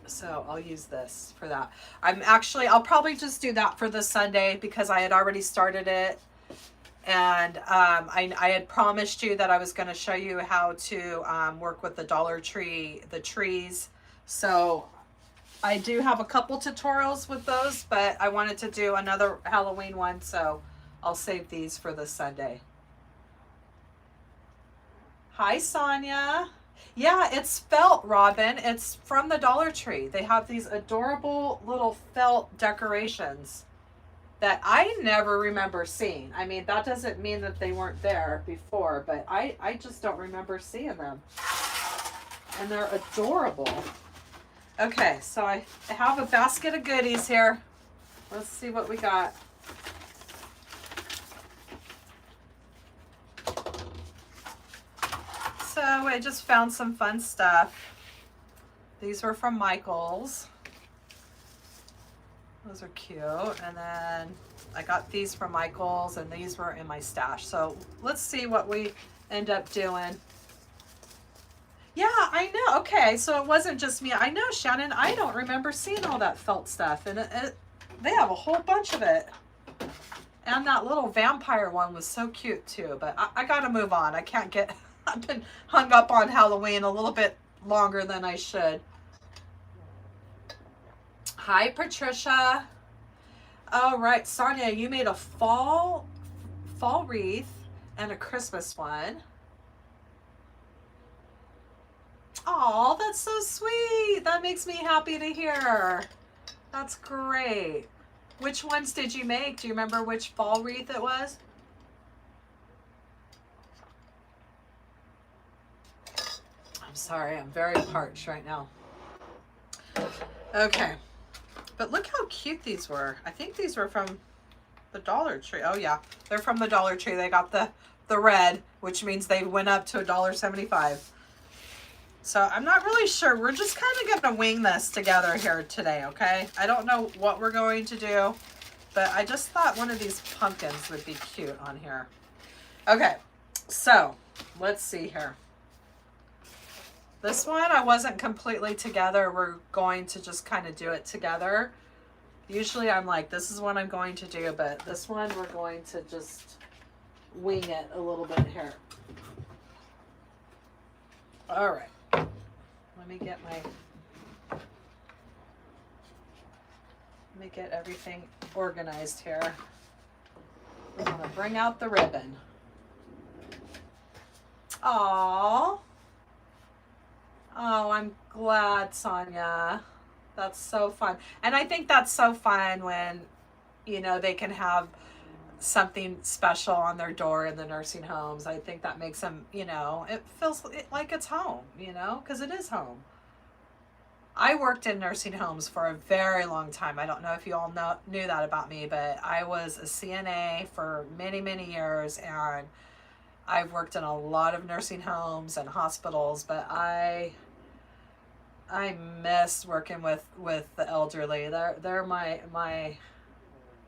Speaker 1: So I'll use this for that. I'll probably just do that for this Sunday because I had already started it. And I had promised you that I was going to show you how to work with the Dollar Tree, the trees. So I do have a couple tutorials with those, but I wanted to do another Halloween one, so I'll save these for this Sunday. Hi, Sonia. Yeah, it's felt, Robin. It's from the Dollar Tree. They have these adorable little felt decorations that I never remember seeing. I mean, that doesn't mean that they weren't there before, but I just don't remember seeing them. And they're adorable. Okay, so I have a basket of goodies here. Let's see what we got. So I just found some fun stuff. These were from Michael's. Those are cute. And then I got these from Michael's, and these were in my stash. So let's see what we end up doing. Yeah, I know. Okay, so it wasn't just me. I know, Shannon. I don't remember seeing all that felt stuff. And they have a whole bunch of it. And that little vampire one was so cute, too. But I got to move on. I can't get... I've been hung up on Halloween a little bit longer than I should. Hi, Patricia. Oh, right. Sonia, you made a fall wreath and a Christmas one. Oh, that's so sweet. That makes me happy to hear. That's great. Which ones did you make? Do you remember which fall wreath it was? I'm sorry, I'm very parched right now. Okay. But look how cute these were. I think these were from the Dollar Tree. Oh yeah, they're from the Dollar Tree. They got the red, which means they went up to $1.75. So I'm not really sure. We're just kind of going to wing this together here today, okay? I don't know what we're going to do, but I just thought one of these pumpkins would be cute on here. Okay, so let's see here. This one I wasn't completely together. We're going to just kind of do it together. Usually I'm like, this is what I'm going to do, but this one we're going to just wing it a little bit here. All right. Let me get my me get everything organized here. We're gonna bring out the ribbon. Aww. Oh, I'm glad, Sonia. That's so fun. And I think that's so fun when, you know, they can have something special on their door in the nursing homes. I think that makes them, you know, it feels like it's home, you know, because it is home. I worked in nursing homes for a very long time. I don't know if you all knew that about me, but I was a CNA for many, many years, and I've worked in a lot of nursing homes and hospitals, but I miss working with the elderly. They're my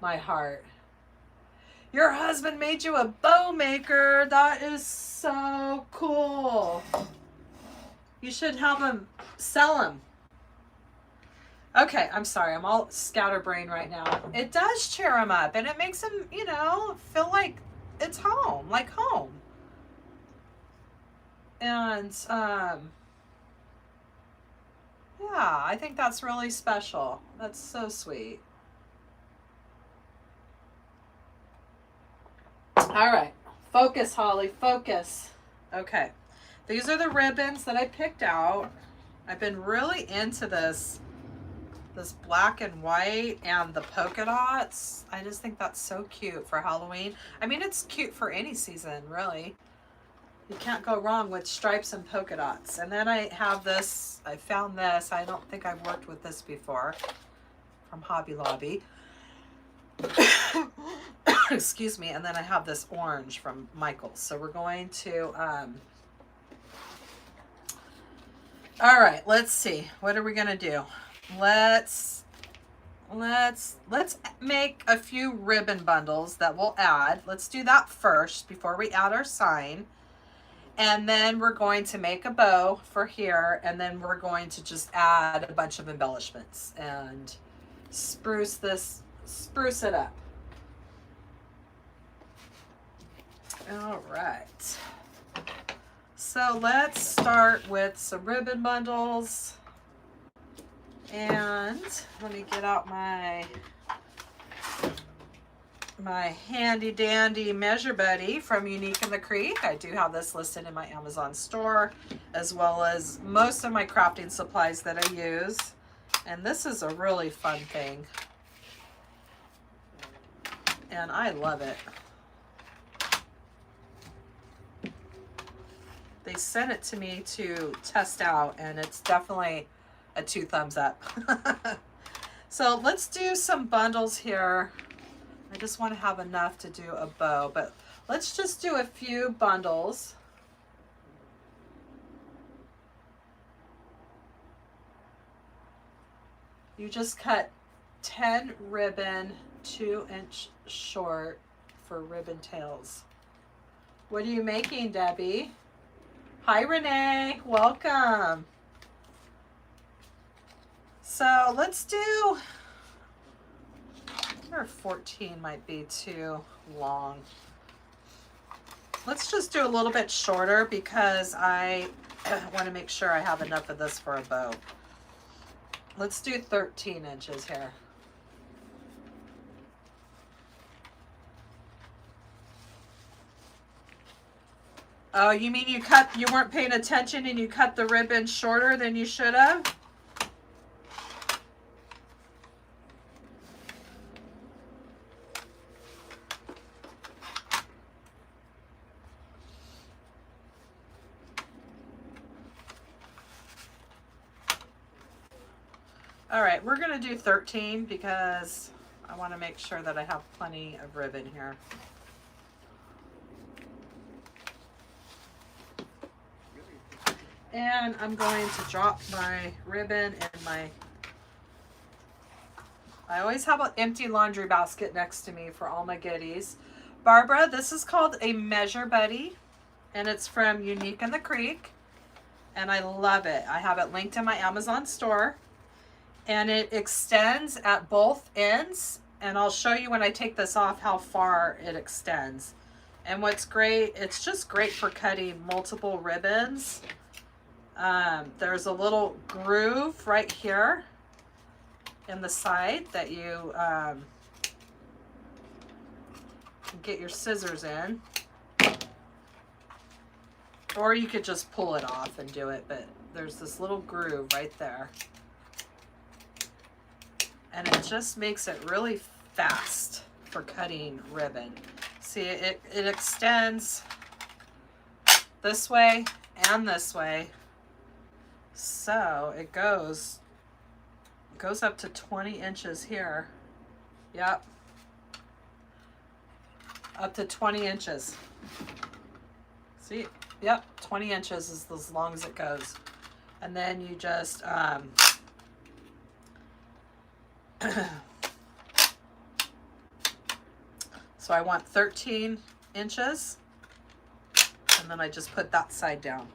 Speaker 1: heart. Your husband made you a bow maker. That is so cool. You should have him sell them. Okay, I'm sorry. I'm all scatterbrained right now. It does cheer him up, and it makes him, you know, feel like it's home, like home. And yeah, I think that's really special. That's so sweet. All right, focus, Holly, focus. Okay, these are the ribbons that I picked out. I've been really into this black and white and the polka dots. I just think that's so cute for Halloween. I mean, it's cute for any season, really. You can't go wrong with stripes and polka dots. And then I have this, I found this. I don't think I've worked with this before, from Hobby Lobby. Excuse me. And then I have this orange from Michael's. So we're going to, all right, let's see. What are we going to do? Let's make a few ribbon bundles that we'll add. Let's do that first before we add our sign. And then we're going to make a bow for here, and then we're going to just add a bunch of embellishments and spruce it up. All right. So let's start with some ribbon bundles. And let me get out my handy dandy measure buddy from Unique in the Creek. I do have this listed in my Amazon store, as well as most of my crafting supplies that I use. And this is a really fun thing. And I love it. They sent it to me to test out, and it's definitely a 2 thumbs up. So let's do some bundles here. I just want to have enough to do a bow, but let's just do a few bundles. You just cut 10 ribbon, 2-inch short for ribbon tails. What are you making, Debbie? Hi, Renee. Welcome. So let's do, or 14 might be too long. Let's just do a little bit shorter because I want to make sure I have enough of this for a bow. Let's do 13 inches here. Oh, you mean you weren't paying attention and you cut the ribbon shorter than you should have? All right, we're gonna do 13 because I want to make sure that I have plenty of ribbon here. And I'm going to drop my ribbon in my, I always have an empty laundry basket next to me for all my goodies. Barbara, this is called a Measure Buddy, and it's from Unique in the Creek, and I love it. I have it linked in my Amazon store, and it extends at both ends, and I'll show you when I take this off how far it extends. And what's great, it's just great for cutting multiple ribbons. There's a little groove right here, in the side that you get your scissors in. Or you could just pull it off and do it, but there's this little groove right there. And it just makes it really fast for cutting ribbon. See, it extends this way and this way. So it goes up to 20 inches here. Yep. Up to 20 inches. See? Yep, 20 inches is as long as it goes. And then you just so I want 13 inches, and then I just put that side down.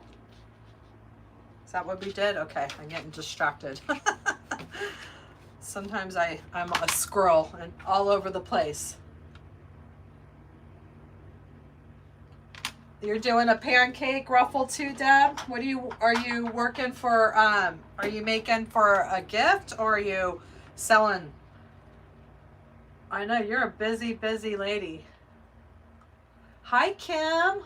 Speaker 1: Is that what we did? Okay, I'm getting distracted. Sometimes I'm a squirrel and all over the place. You're doing a pancake ruffle too, Deb? What are you working for, are you making for a gift, or are you selling? I know you're a busy, busy lady. Hi, Kim.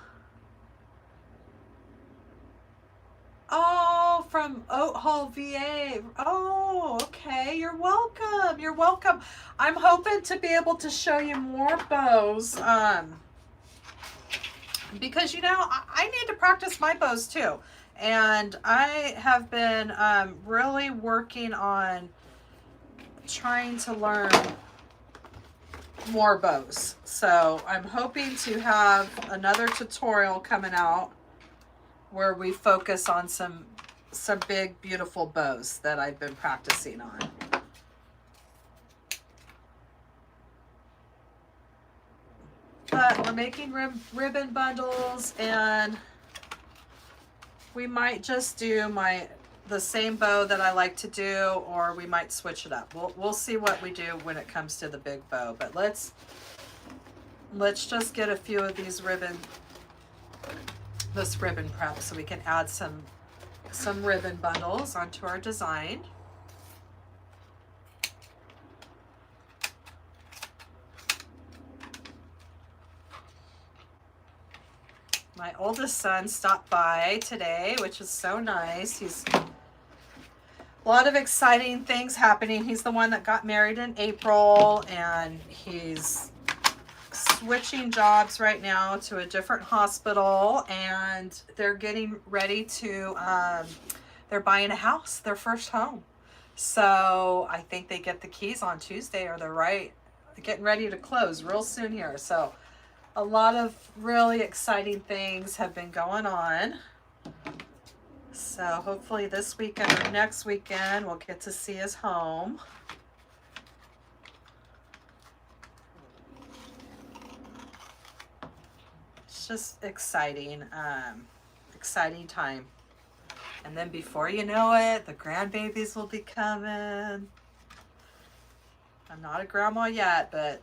Speaker 1: Oh, from Oat Hole, VA. Oh, okay. You're welcome. You're welcome. I'm hoping to be able to show you more bows. Because, you know, I need to practice my bows too. And I have been really working on trying to learn more bows. So I'm hoping to have another tutorial coming out where we focus on some big, beautiful bows that I've been practicing on. But we're making ribbon bundles, and we might just do the same bow that I like to do, or we might switch it up. We'll see what we do when it comes to the big bow. But let's just get a few of these this ribbon prep so we can add some ribbon bundles onto our design. My oldest son stopped by today, which is so nice. He's a lot of exciting things happening. He's the one that got married in April, and he's switching jobs right now to a different hospital, and they're getting ready to, they're buying a house, their first home. So I think they get the keys on Tuesday, or they're getting ready to close real soon here. So a lot of really exciting things have been going on. So hopefully this weekend or next weekend we'll get to see his home. It's just exciting, exciting time. And then before you know it, the grandbabies will be coming. I'm not a grandma yet, but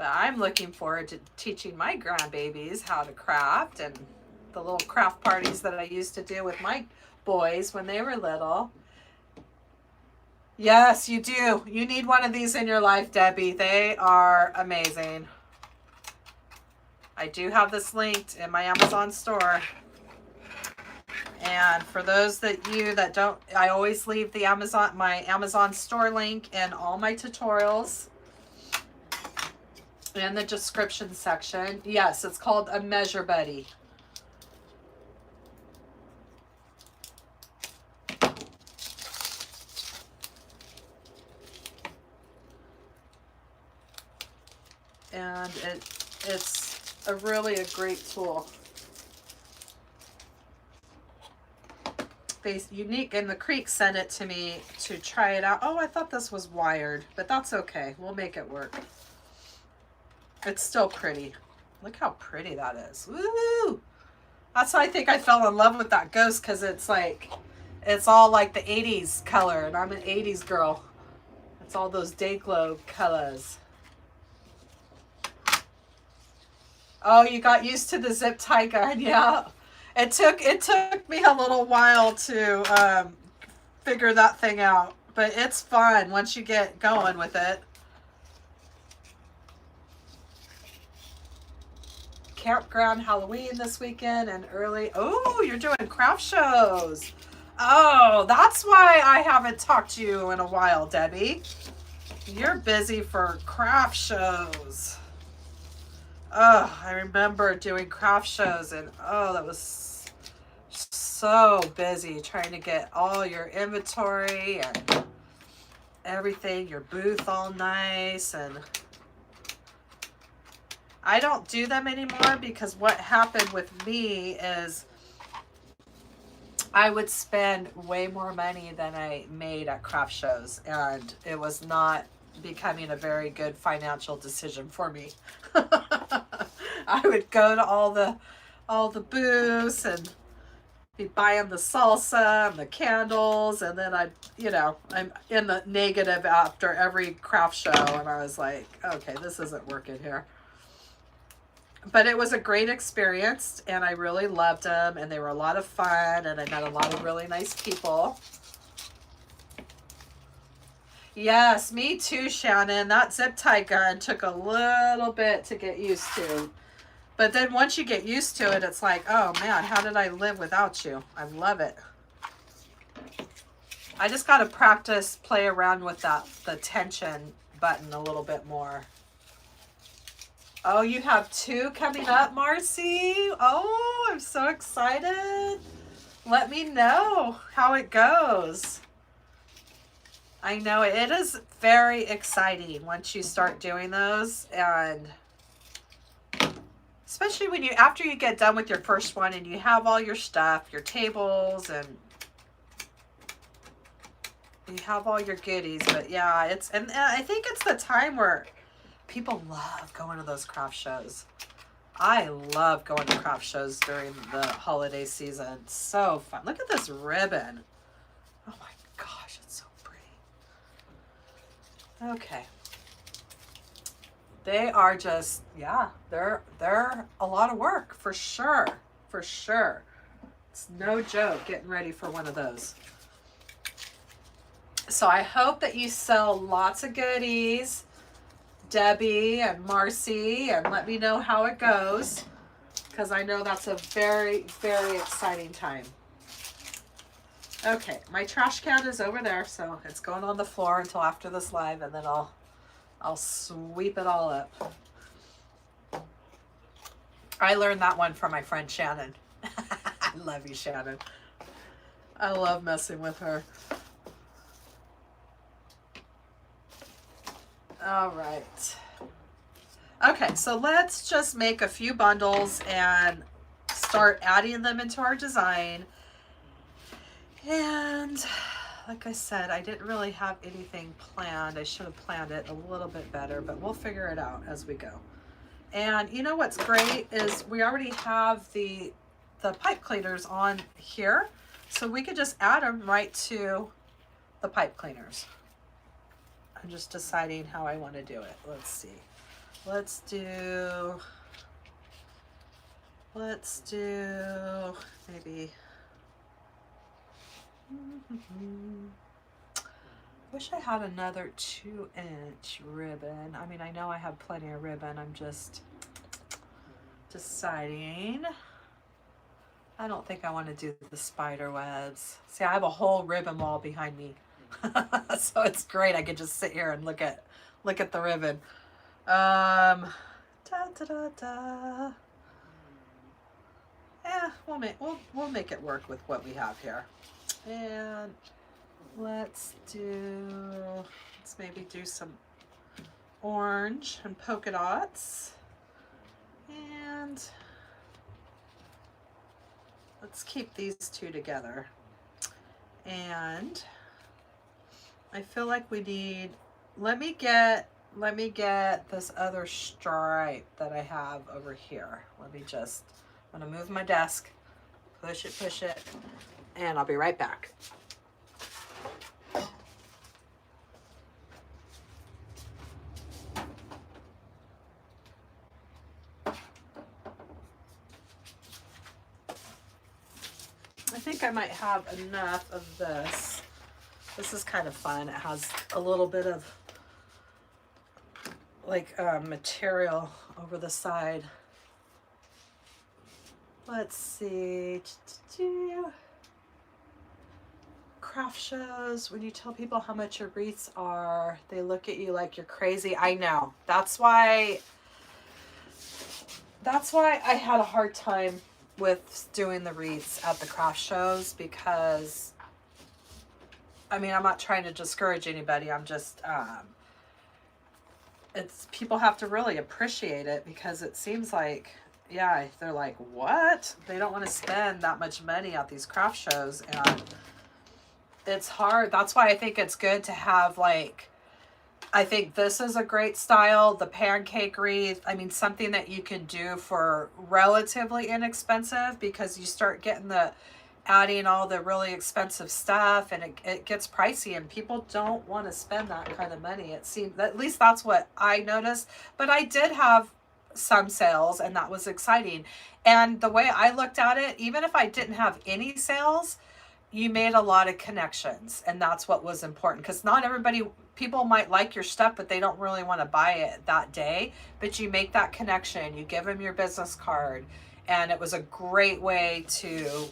Speaker 1: I'm looking forward to teaching my grandbabies how to craft, and the little craft parties that I used to do with my boys when they were little. Yes, you do. You need one of these in your life, Debbie. They are amazing. I do have this linked in my Amazon store. And for those that don't, I always leave my Amazon store link in all my tutorials in the description section. Yes, it's called a Measure Buddy. And it's really a great tool. Unique and the Creek sent it to me to try it out. Oh, I thought this was wired, but that's okay. We'll make it work. It's still pretty. Look how pretty that is. Woo! That's why I think I fell in love with that ghost, because it's all like the 80s color, and I'm an 80s girl. It's all those day glow colors. Oh, you got used to the zip tie gun, yeah. it took me a little while to figure that thing out, but it's fun once you get going with it. Campground Halloween this weekend and early. Oh, you're doing craft shows. Oh, that's why I haven't talked to you in a while, Debbie. You're busy for craft shows. Oh, I remember doing craft shows, and oh, that was so busy trying to get all your inventory and everything, your booth all nice. And I don't do them anymore because what happened with me is I would spend way more money than I made at craft shows, and it was not becoming a very good financial decision for me. I would go to all the booths and be buying the salsa and the candles, and then I'm in the negative after every craft show, and I was like, okay, this isn't working here. But it was a great experience, and I really loved them, and they were a lot of fun, and I met a lot of really nice people. Yes, me too, Shannon. That zip tie gun took a little bit to get used to. But then once you get used to it, it's like, oh man, how did I live without you? I love it. I just got to practice, play around with the tension button a little bit more. Oh, you have 2 coming up, Marcy? Oh, I'm so excited. Let me know how it goes. I know it is very exciting once you start doing those, and especially when after you get done with your first one and you have all your stuff, your tables, and you have all your goodies. But yeah, and I think it's the time where people love going to those craft shows. I love going to craft shows during the holiday season. It's so fun. Look at this ribbon. Oh my gosh, it's so pretty. Okay. They are just, yeah, they're a lot of work for sure. For sure. It's no joke getting ready for one of those. So I hope that you sell lots of goodies, Debbie and Marcy, and let me know how it goes, because I know that's a very, very exciting time. Okay, my trash can is over there, so it's going on the floor until after this live, and then I'll sweep it all up. I learned that one from my friend Shannon. I love you, Shannon. I love messing with her. All right. Okay, so let's just make a few bundles and start adding them into our design. And like I said, I didn't really have anything planned. I should have planned it a little bit better, but we'll figure it out as we go. And you know what's great is we already have the pipe cleaners on here, so we could just add them right to the pipe cleaners. I'm just deciding how I want to do it. Let's see. Let's do maybe. Wish I had another 2-inch ribbon. I mean, I know I have plenty of ribbon. I'm just deciding. I don't think I want to do the spider webs. See, I have a whole ribbon wall behind me. So it's great. I could just sit here and look at the ribbon. Da da da da. Yeah, we'll make it work with what we have here. And let's maybe do some orange and polka dots. And let's keep these 2 together. And I feel like we need, let me get this other stripe that I have over here. I'm gonna move my desk, push it, and I'll be right back. think I might have enough of this. This is kind of fun. It has a little bit of like material over the side. Let's see. Craft shows, when you tell people how much your wreaths are, they look at you like you're crazy. I know. That's why I had a hard time with doing the wreaths at the craft shows, because I mean, I'm not trying to discourage anybody. I'm just it's, people have to really appreciate it, because it seems like, yeah, they're like, what? They don't want to spend that much money at these craft shows, and it's hard. That's why I think it's good to have, like, I think this is a great style, the pancake wreath. I mean, something that you can do for relatively inexpensive, because you start getting the, adding all the really expensive stuff, and it gets pricey, and people don't want to spend that kind of money. It seems, at least that's what I noticed. But I did have some sales, and that was exciting. And the way I looked at it, even if I didn't have any sales, you made a lot of connections, and that's what was important, because not everybody, people might like your stuff, but they don't really want to buy it that day. But you make that connection, you give them your business card, and it was a great way to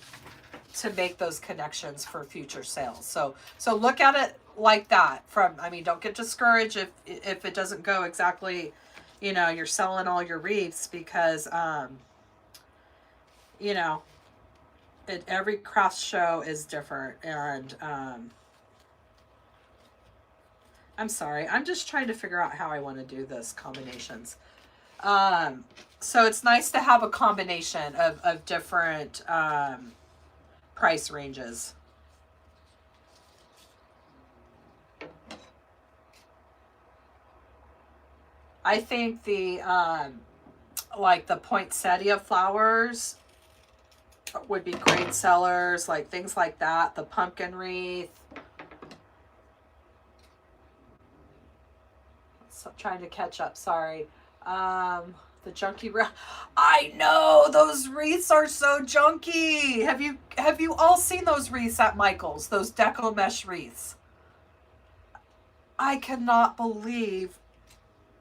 Speaker 1: make those connections for future sales. So look at it like that. From, I mean, don't get discouraged if it doesn't go exactly, you know, you're selling all your wreaths, because you know, every craft show is different. And I'm sorry, I'm just trying to figure out how I want to do this combinations. So it's nice to have a combination of different price ranges. I think the like the poinsettia flowers would be great sellers, like things like that. The pumpkin wreath. So, trying to catch up, sorry. The junky wreath. I know, those wreaths are so junky. Have you all seen those wreaths at Michael's? Those deco mesh wreaths. I cannot believe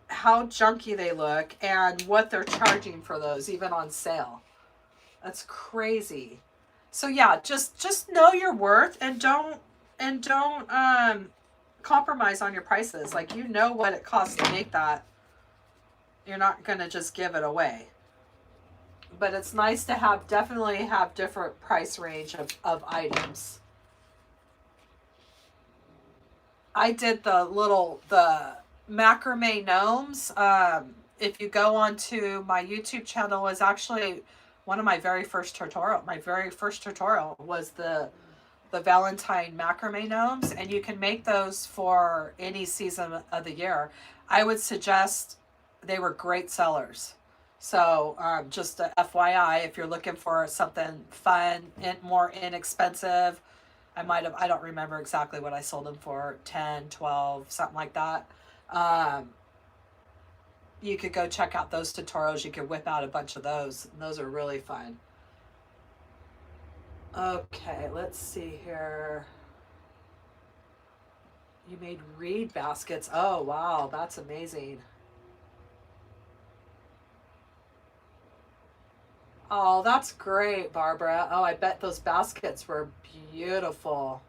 Speaker 1: how junky they look, and what they're charging for those, even on sale. That's crazy. So yeah, just know your worth, and don't compromise on your prices. Like, you know what it costs to make that. You're not going to just give it away. But it's nice to have, definitely have different price range of items. I did the macrame gnomes. If you go onto my YouTube channel, was actually one of my very first tutorial. My very first tutorial was the Valentine macrame gnomes, and you can make those for any season of the year. I would suggest, they were great sellers. So just a FYI, if you're looking for something fun and more inexpensive, I don't remember exactly what I sold them for, 10, 12, something like that. You could go check out those tutorials. You could whip out a bunch of those, and those are really fun. Okay, let's see here. You made reed baskets. Oh, wow, that's amazing. Oh, that's great, Barbara. Oh, I bet those baskets were beautiful.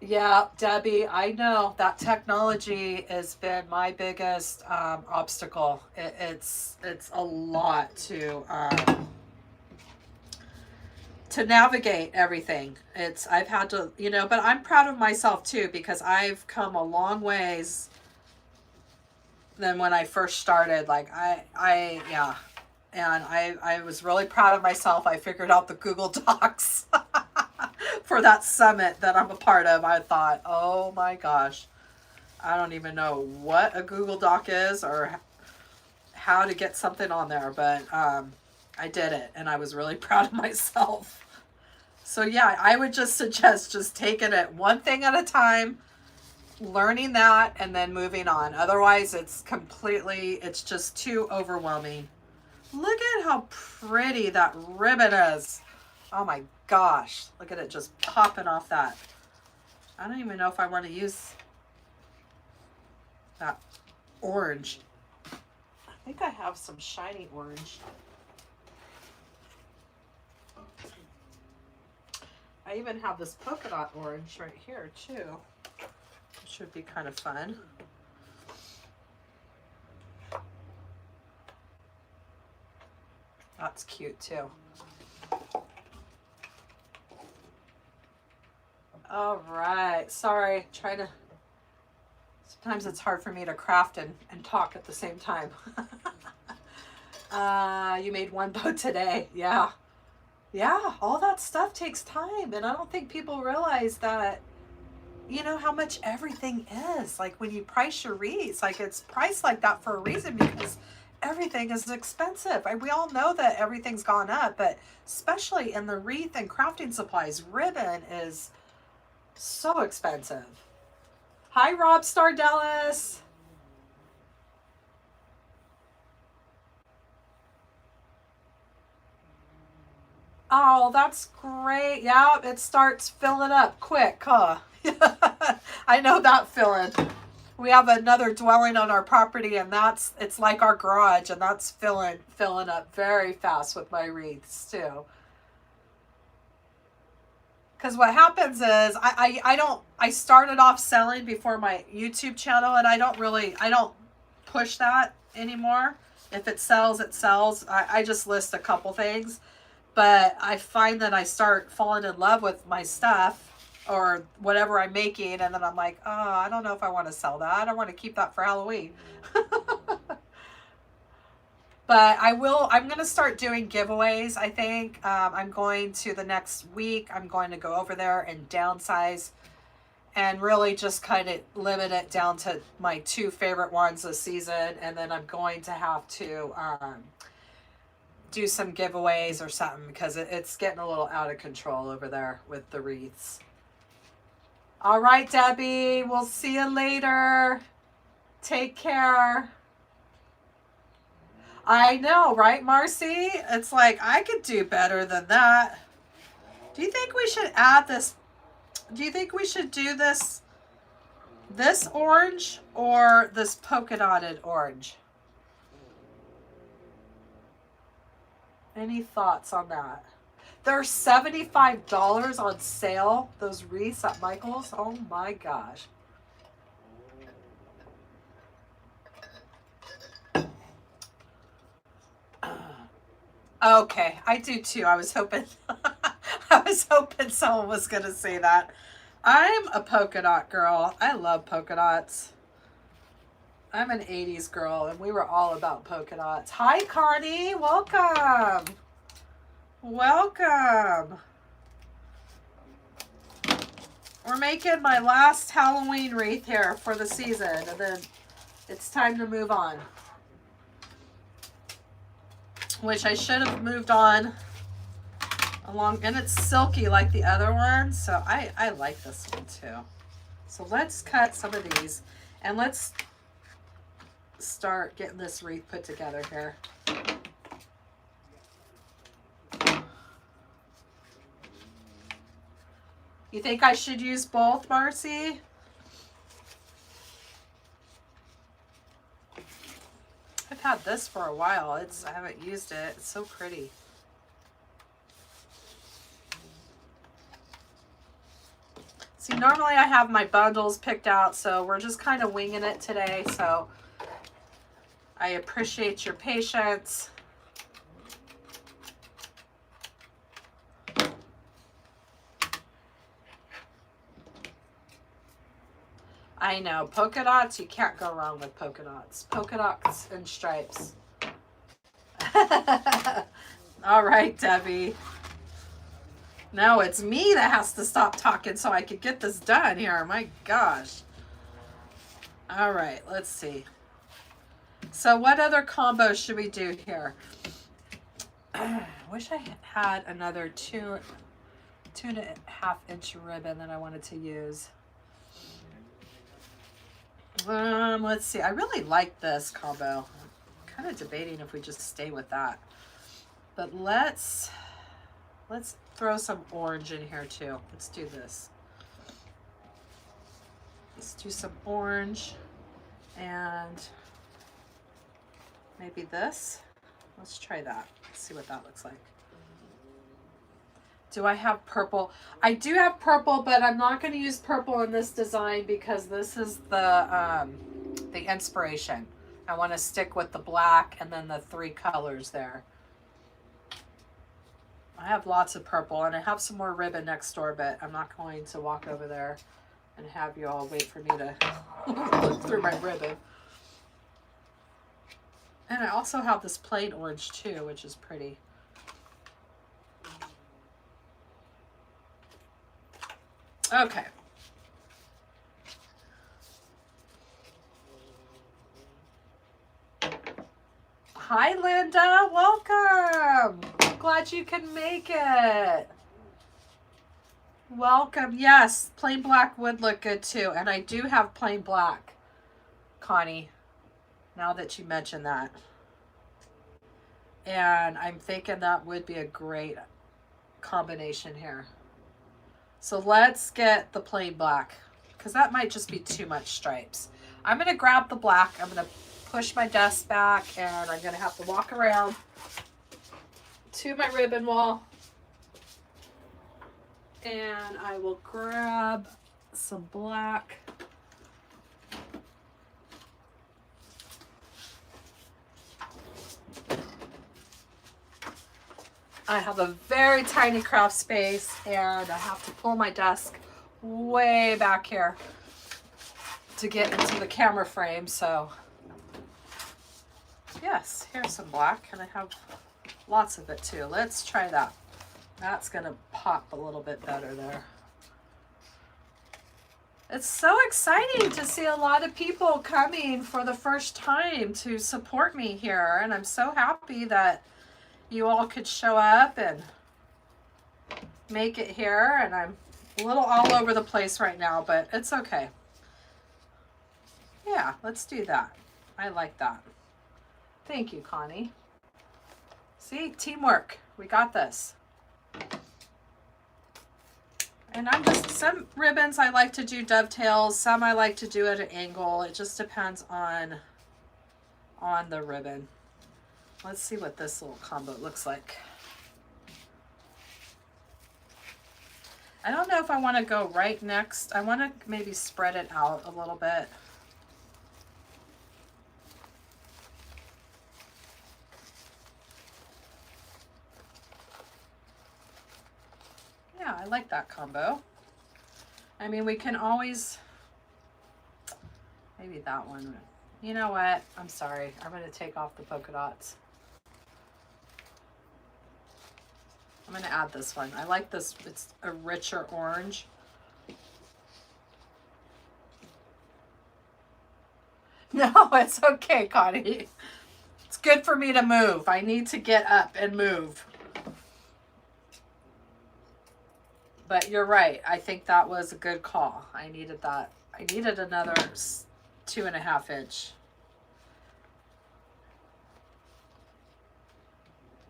Speaker 1: Yeah, Debbie, I know that technology has been my biggest obstacle. It's a lot to navigate everything. I've had to, you know, but I'm proud of myself too, because I've come a long ways than when I first started. Like yeah, and I was really proud of myself. I figured out the Google Docs for that summit that I'm a part of. I thought, oh my gosh, I don't even know what a Google Doc is, or how to get something on there, but I did it, and I was really proud of myself. So yeah, I would just suggest just taking it one thing at a time, learning that and then moving on. Otherwise, it's just too overwhelming. Look at how pretty that ribbon is. Oh my gosh. Look at it just popping off that. I don't even know if I want to use that orange. I think I have some shiny orange. I even have this polka dot orange right here too. It should be kind of fun. That's cute too. All right, sorry, sometimes it's hard for me to craft and talk at the same time. You made one bow today, yeah. Yeah, all that stuff takes time, and I don't think people realize that, you know, how much everything is. Like when you price your wreaths, like it's priced like that for a reason, because everything is expensive. We all know that everything's gone up, but especially in the wreath and crafting supplies, ribbon is so expensive. Hi, Rob Stardellis. Oh, that's great. Yeah, it starts filling up quick, huh? I know that feeling. We have another dwelling on our property, and it's like our garage, and that's filling up very fast with my wreaths too. Because what happens is I started off selling before my YouTube channel, and I don't push that anymore. If it sells, it sells. I just list a couple things. But I find that I start falling in love with my stuff or whatever I'm making, and then I'm like, oh, I don't know if I want to sell that. I want to keep that for Halloween. But I'm going to start doing giveaways, I think. I'm going to the next week. I'm going to go over there and downsize and really just kind of limit it down to my 2 favorite ones this season. And then I'm going to have to do some giveaways or something, because it's getting a little out of control over there with the wreaths. All right, Debbie, we'll see you later. Take care. I know, right, Marcy? It's like, I could do better than that. Do you think we should add this? Do you think we should do this orange or this polka dotted orange? Any thoughts on that? They're $75 on sale, those wreaths at Michael's. Oh my gosh. Okay, I do too. I was hoping someone was gonna say that. I'm a polka dot girl. I love polka dots. I'm an 80s girl, and we were all about polka dots. Hi, Connie. Welcome. Welcome. We're making my last Halloween wreath here for the season, and then it's time to move on. Which I should have moved on along, and it's silky like the other one, so I like this one too. So let's cut some of these, and let's start getting this wreath put together here. You think I should use both, Marcy? I've had this for a while. I haven't used it. It's so pretty. See, normally I have my bundles picked out, so we're just kind of winging it today. So I appreciate your patience. I know, polka dots, you can't go wrong with polka dots. Polka dots and stripes. All right, Debbie. No, it's me that has to stop talking so I can get this done here. My gosh. All right, let's see. So what other combos should we do here? Wish I had another 2.5 inch ribbon that I wanted to use. Let's see. I really like this combo. I'm kind of debating if we just stay with that. But let's throw some orange in here too. Let's do this. Let's do some orange and maybe this. Let's try that. Let's see what that looks like. Do I have purple? I do have purple, but I'm not going to use purple in this design because this is the inspiration. I want to stick with the black and then the 3 colors there. I have lots of purple and I have some more ribbon next door, but I'm not going to walk over there and have you all wait for me to look through my ribbon. And I also have this plain orange too, which is pretty. Okay. Hi, Linda. Welcome. Glad you can make it. Welcome. Yes, plain black would look good too. And I do have plain black, Connie, now that you mentioned that. And I'm thinking that would be a great combination here. So let's get the plain black because that might just be too much stripes. I'm going to grab the black. I'm going to push my desk back and I'm going to have to walk around to my ribbon wall. And I will grab some black. I have a very tiny craft space and I have to pull my desk way back here to get into the camera frame. So yes, here's some black and I have lots of it too. Let's try that. That's gonna pop a little bit better there. It's so exciting to see a lot of people coming for the first time to support me here. And I'm so happy that you all could show up and make it here. And I'm a little all over the place right now, but it's okay. Yeah, let's do that. I like that. Thank you, Connie. See, teamwork. We got this. And I'm just, some ribbons I like to do dovetails, some I like to do at an angle. It just depends on the ribbon. Let's see what this little combo looks like. I don't know if I want to go right next. I want to maybe spread it out a little bit. Yeah, I like that combo. I mean, we can always, maybe that one. You know what? I'm sorry. I'm going to take off the polka dots. I'm going to add this one. I like this. It's a richer orange. No, it's okay, Connie. It's good for me to move. I need to get up and move. But you're right. I think that was a good call. I needed that. I needed another 2.5 inch.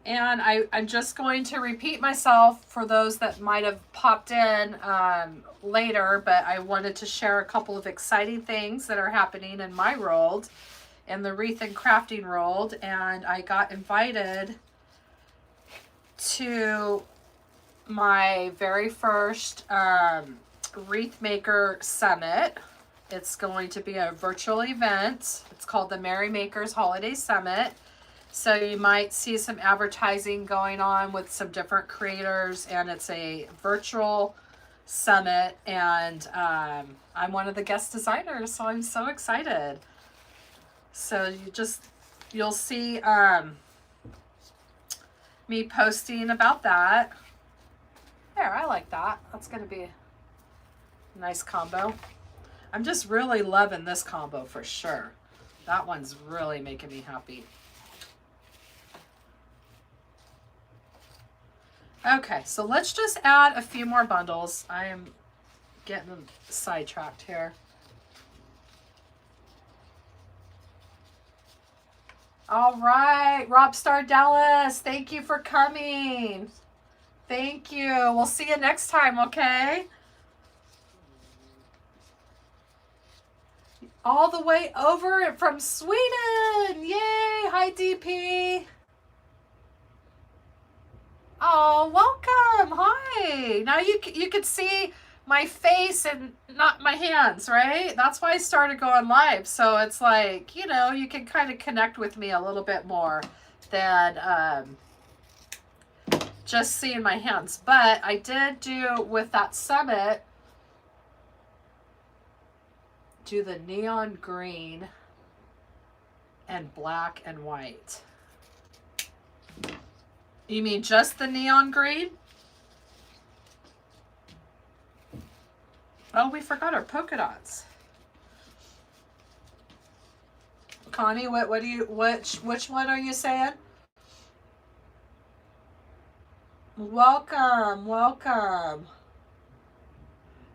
Speaker 1: And I'm just going to repeat myself for those that might have popped in later, but I wanted to share a couple of exciting things that are happening in my world, in the wreath and crafting world. And I got invited to my very first wreath maker summit. It's going to be a virtual event. It's called the Merry Makers Holiday Summit. So you might see some advertising going on with some different creators, and it's a virtual summit, and I'm one of the guest designers, so I'm so excited. So you'll see me posting about that. There, I like that. That's going to be a nice combo. I'm just really loving this combo for sure. That one's really making me happy. Okay, so let's just add a few more bundles. I am getting sidetracked here. All right, Rob Star Dallas, thank you for coming. Thank you. We'll see you next time, okay? All the way over from Sweden. Yay. Hi, DP. Oh, welcome. Hi. Now you could see my face and not my hands, right? That's why I started going live. So it's like, you know, you can kind of connect with me a little bit more than just seeing my hands. But I did do with that summit, do the neon green and black and white. You mean just the neon green? Oh, we forgot our polka dots. Connie, what do you, which one are you saying? Welcome, welcome.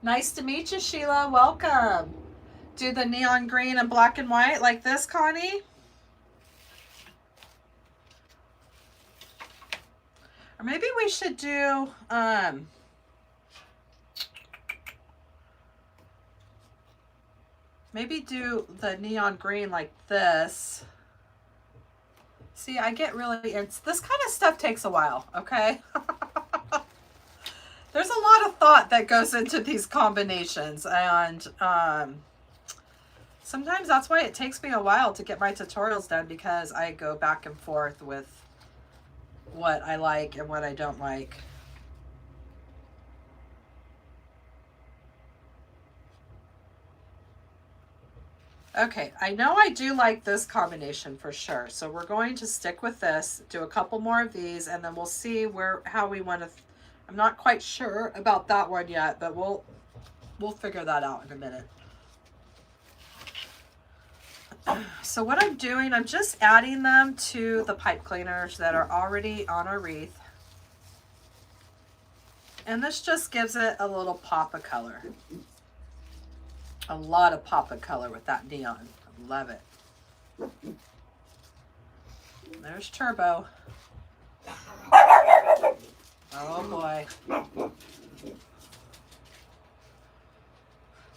Speaker 1: Nice to meet you, Sheila. Welcome. Do the neon green and black and white like this, Connie? Or maybe we should do, maybe do the neon green like this. See, I get really, this kind of stuff takes a while, okay? There's a lot of thought that goes into these combinations, and sometimes that's why it takes me a while to get my tutorials done, because I go back and forth with what I like and what I don't like. Okay, I know I do like this combination for sure. So we're going to stick with this, do a couple more of these, and then we'll see how we want to. I'm not quite sure about that one yet, but we'll figure that out in a minute. So what I'm doing, I'm just adding them to the pipe cleaners that are already on our wreath. And this just gives it a little pop of color. A lot of pop of color with that neon. I love it. There's Turbo. Oh boy.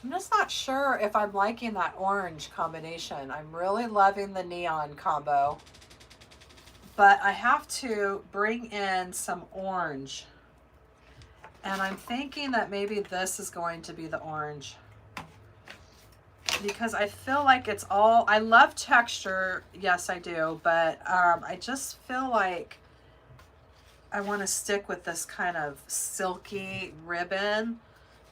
Speaker 1: I'm just not sure if I'm liking that orange combination. I'm really loving the neon combo. But I have to bring in some orange. And I'm thinking that maybe this is going to be the orange, because I feel like it's all, I love texture, yes I do, but I just feel like I want to stick with this kind of silky ribbon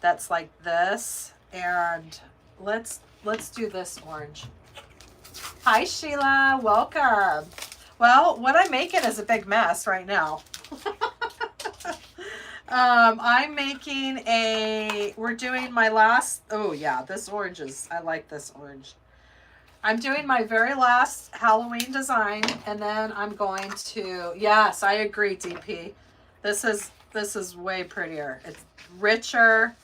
Speaker 1: that's like this, and let's do this orange. Hi Sheila, welcome. Well, what I'm making is a big mess right now. I'm making we're doing my last, oh yeah, this orange is, I like this orange. I'm doing my very last Halloween design, and then I'm going to, yes, I agree, DP. This is way prettier. It's richer.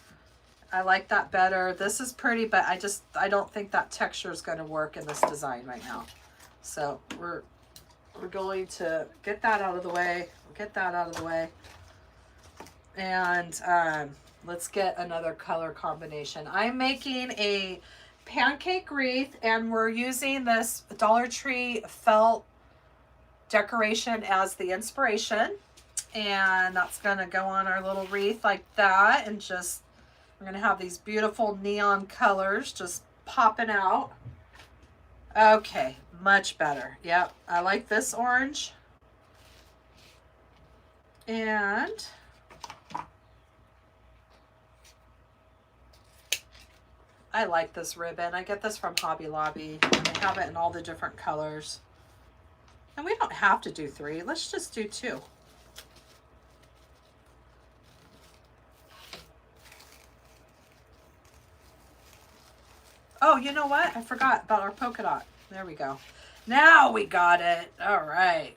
Speaker 1: I like that better. This is pretty, but I don't think that texture is going to work in this design right now. So we're going to get that out of the way. Get that out of the way. And let's get another color combination. I'm making a pancake wreath, and we're using this Dollar Tree felt decoration as the inspiration. And that's going to go on our little wreath like that. And just, we're going to have these beautiful neon colors just popping out. Okay, much better. Yep, I like this orange. And I like this ribbon. I get this from Hobby Lobby, and they have it in all the different colors. And we don't have to do 3. Let's just do 2. Oh, you know what? I forgot about our polka dot. There we go. Now we got it. All right.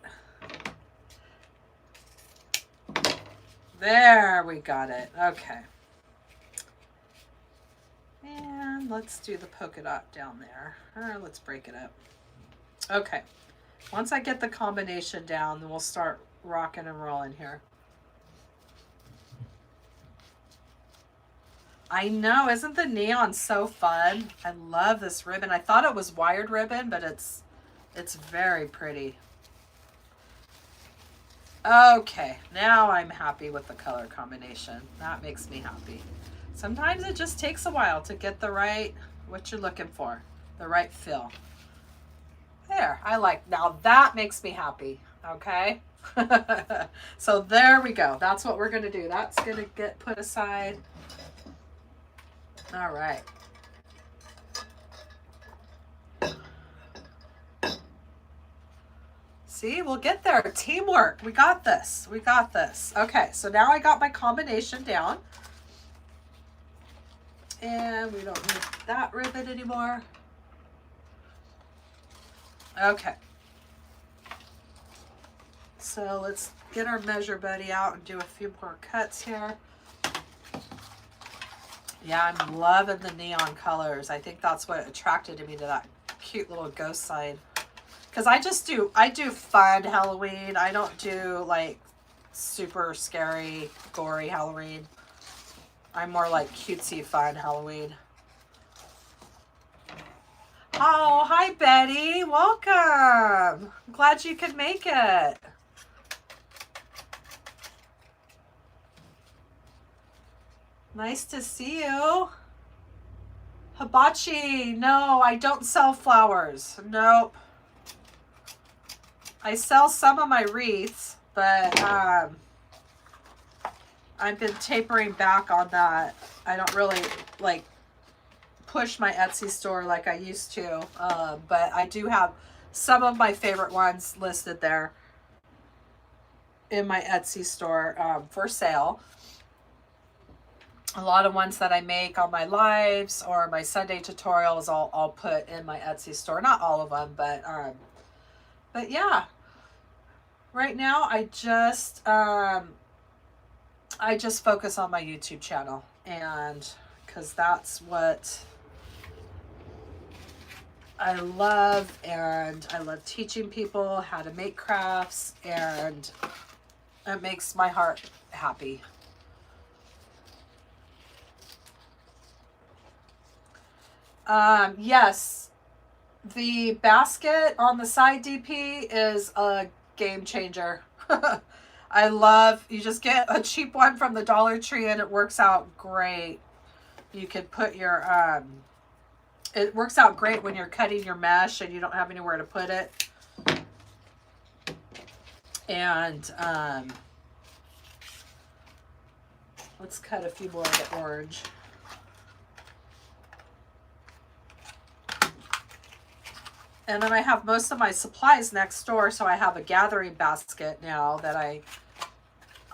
Speaker 1: There we got it. Okay. And let's do the polka dot down there. Let's break it up. Okay. Once I get the combination down, then we'll start rocking and rolling here. I know, isn't the neon so fun? I love this ribbon. I thought it was wired ribbon, but it's very pretty. Okay, now I'm happy with the color combination. That makes me happy. Sometimes it just takes a while to get the right, what you're looking for, the right feel. There, I like, now that makes me happy, okay? So there we go. That's what we're gonna do. That's gonna get put aside. All right. See, we'll get there. Teamwork. We got this. We got this. Okay, so now I got my combination down. And we don't need that ribbon anymore. Okay. So let's get our measure buddy out and do a few more cuts here. Yeah, I'm loving the neon colors. I think that's what attracted me to that cute little ghost sign. Because I do fun Halloween. I don't do like super scary, gory Halloween. I'm more like cutesy fun Halloween. Oh, hi Betty. Welcome. I'm glad you could make it. Nice to see you. Hibachi. No, I don't sell flowers. Nope. I sell some of my wreaths, but I've been tapering back on that. I don't really like push my Etsy store like I used to, but I do have some of my favorite ones listed there in my Etsy store for sale. A lot of ones that I make on my lives or my Sunday tutorials, I'll put in my Etsy store. Not all of them, but yeah. Right now, I just focus on my YouTube channel, and because that's what I love, and I love teaching people how to make crafts, and it makes my heart happy. Yes, the basket on the side DP is a game changer. I love, you just get a cheap one from the Dollar Tree and it works out great. You could put your, it works out great when you're cutting your mesh and you don't have anywhere to put it. And, let's cut a few more of the orange. And then I have most of my supplies next door, so I have a gathering basket now that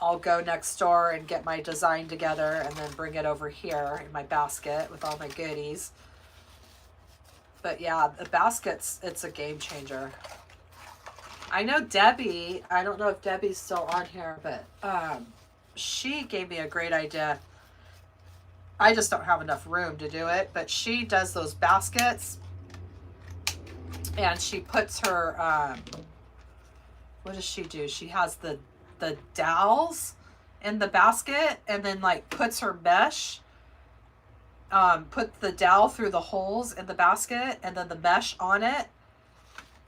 Speaker 1: I'll go next door and get my design together and then bring it over here in my basket with all my goodies. But yeah, the baskets, it's a game changer. I know Debbie, I don't know if Debbie's still on here, but she gave me a great idea. I just don't have enough room to do it, but she does those baskets. And she puts her, what does she do? She has the dowels in the basket and then like puts her mesh, put the dowel through the holes in the basket and then the mesh on it.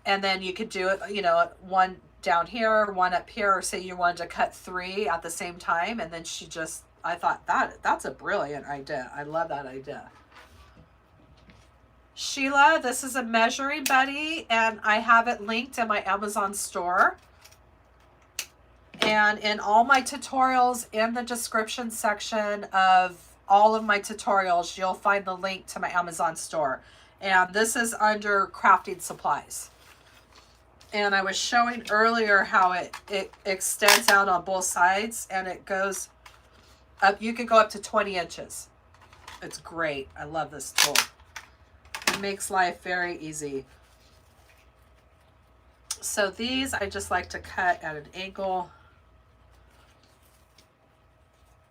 Speaker 1: And then you could do it, you know, one down here, one up here, or say you wanted to cut 3 at the same time. And then she just, I thought that's a brilliant idea. I love that idea. Sheila, this is a measuring buddy, and I have it linked in my Amazon store. And in all my tutorials, in the description section of all of my tutorials, you'll find the link to my Amazon store. And this is under crafting supplies. And I was showing earlier how it extends out on both sides, and it goes up. You can go up to 20 inches. It's great. I love this tool. It makes life very easy. So these I just like to cut at an angle.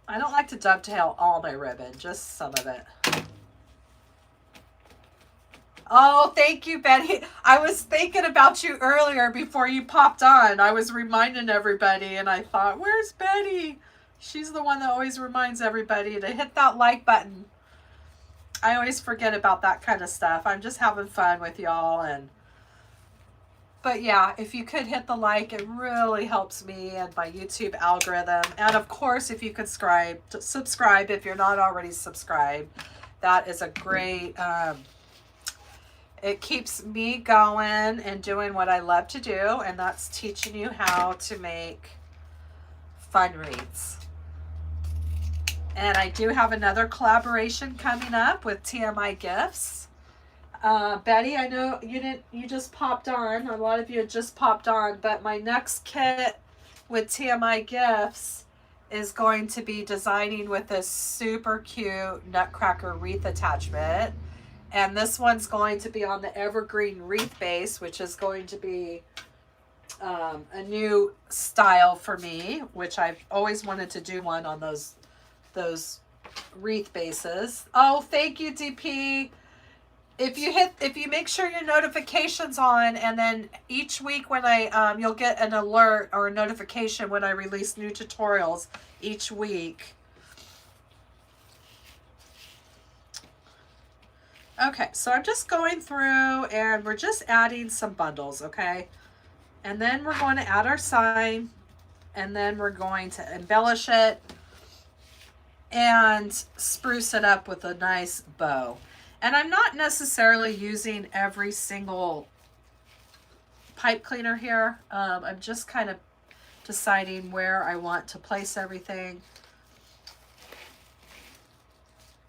Speaker 1: I don't like to dovetail all my ribbon, just some of it. Oh, thank you, Betty. I was thinking about you earlier before you popped on. I was reminding everybody, and I thought, where's Betty? She's the one that always reminds everybody to hit that like button. I always forget about that kind of stuff. I'm just having fun with y'all, and but yeah, if you could hit the like, it really helps me and my YouTube algorithm. And of course, if you could subscribe if you're not already subscribed, that is a great. It keeps me going and doing what I love to do, and that's teaching you how to make fun wreaths. And I do have another collaboration coming up with TMI Gifts. Betty, I know you just popped on. A lot of you had just popped on, but my next kit with TMI Gifts is going to be designing with this super cute Nutcracker wreath attachment. And this one's going to be on the evergreen wreath base, which is going to be a new style for me, which I've always wanted to do one on those wreath bases. Oh, thank you, DP. If you make sure your notifications on, and then each week when you'll get an alert or a notification when I release new tutorials each week. Okay, so I'm just going through and we're just adding some bundles, okay? And then we're going to add our sign, and then we're going to embellish it and spruce it up with a nice bow. And I'm not necessarily using every single pipe cleaner here. I'm just kind of deciding where I want to place everything.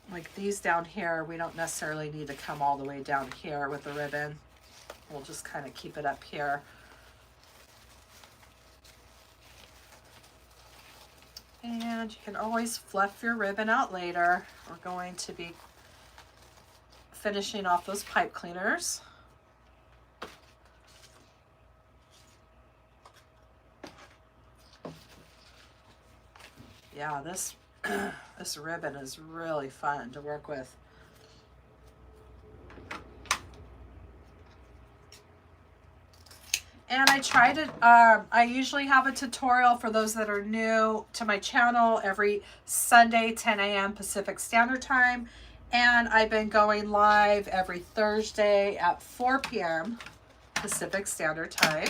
Speaker 1: Like these down here, we don't necessarily need to come all the way down here with the ribbon. We'll just kind of keep it up here. And you can always fluff your ribbon out later. We're going to be finishing off those pipe cleaners. Yeah, this this ribbon is really fun to work with. And I try to, I usually have a tutorial for those that are new to my channel every Sunday, 10 a.m. Pacific Standard Time. And I've been going live every Thursday at 4 p.m. Pacific Standard Time.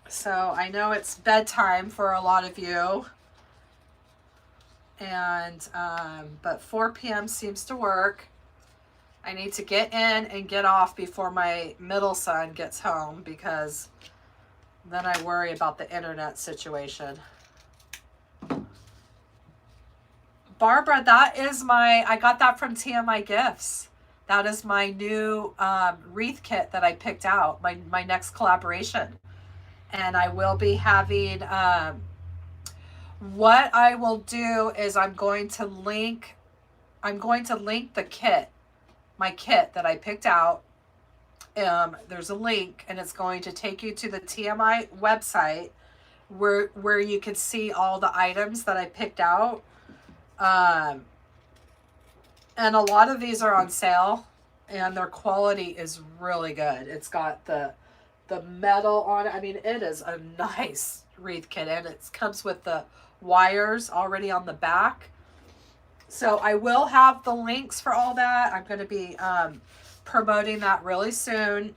Speaker 1: So I know it's bedtime for a lot of you. And, but 4 p.m. seems to work. I need to get in and get off before my middle son gets home, because then I worry about the internet situation. Barbara, that is I got that from TMI Gifts. That is my new wreath kit that I picked out, my next collaboration. And I will be having, what I will do is I'm going to link the kit, my kit that I picked out. There's a link, and it's going to take you to the TMI website where you can see all the items that I picked out. And a lot of these are on sale, and their quality is really good. It's got the metal on it. I mean, it is a nice wreath kit, and it comes with the wires already on the back. So I will have the links for all that. I'm going to be promoting that really soon.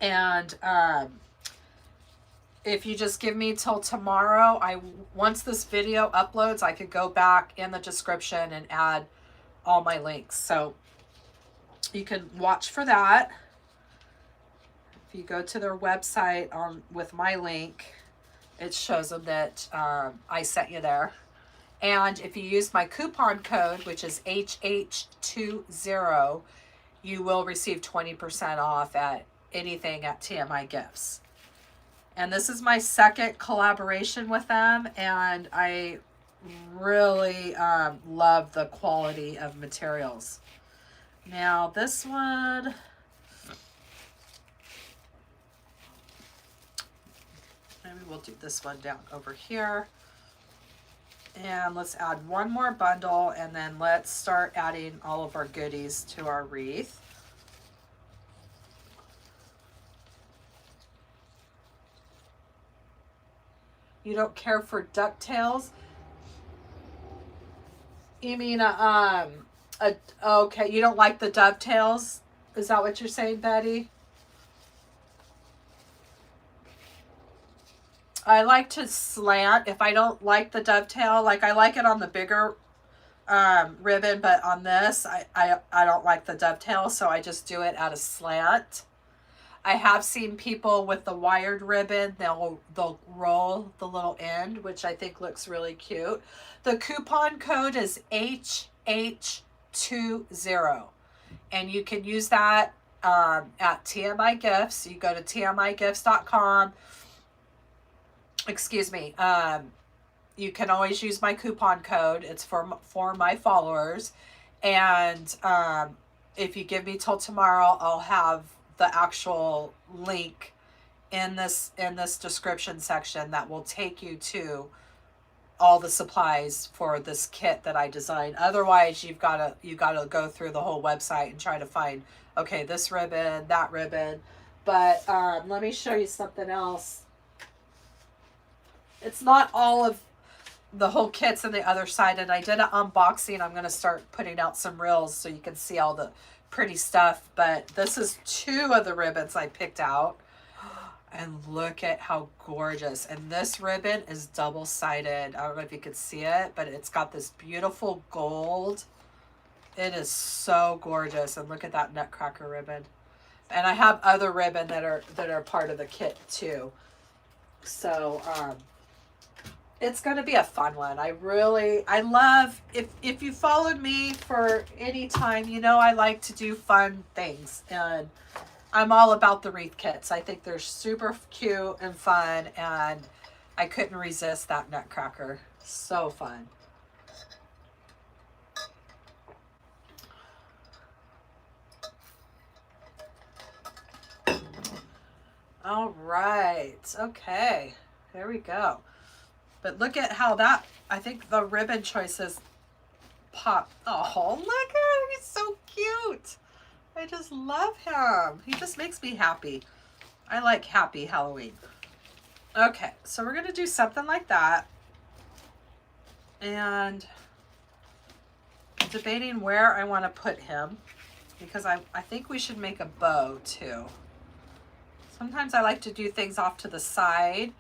Speaker 1: And if you just give me till tomorrow, once this video uploads, I could go back in the description and add all my links. So you can watch for that. If you go to their website with my link, it shows them that I sent you there. And if you use my coupon code, which is HH20, you will receive 20% off at anything at TMI Gifts. And this is my second collaboration with them, and I really love the quality of materials. Now this one, maybe we'll do this one down over here. And let's add one more bundle, and then let's start adding all of our goodies to our wreath. You don't care for ducktails? You mean okay, you don't like the dovetails? Is that what you're saying, Betty? I like to slant. If I don't like the dovetail, like I like it on the bigger ribbon, but on this, I don't like the dovetail, so I just do it at a slant. I have seen people with the wired ribbon, they'll roll the little end, which I think looks really cute. The coupon code is HH20, and you can use that at TMI Gifts. You go to tmigifts.com. Excuse me. You can always use my coupon code. It's for my followers. And if you give me till tomorrow, I'll have the actual link in this description section that will take you to all the supplies for this kit that I designed. Otherwise, you gotta go through the whole website and try to find, okay, this ribbon, that ribbon. But let me show you something else. It's not all of the whole kit's on the other side, and I did an unboxing. I'm going to start putting out some reels so you can see all the pretty stuff, but this is 2 of the ribbons I picked out, and look at how gorgeous. And this ribbon is double-sided. I don't know if you can see it, but it's got this beautiful gold. It is so gorgeous. And look at that Nutcracker ribbon. And I have other ribbon that are part of the kit too. So it's going to be a fun one. I love, if you followed me for any time, you know I like to do fun things. And I'm all about the wreath kits. I think they're super cute and fun. And I couldn't resist that Nutcracker. So fun. All right. Okay. There we go. But look at how that, I think the ribbon choices pop. Oh, look at him. He's so cute. I just love him. He just makes me happy. I like happy Halloween. Okay, so we're going to do something like that. And I'm debating where I want to put him, because I think we should make a bow too. Sometimes I like to do things off to the side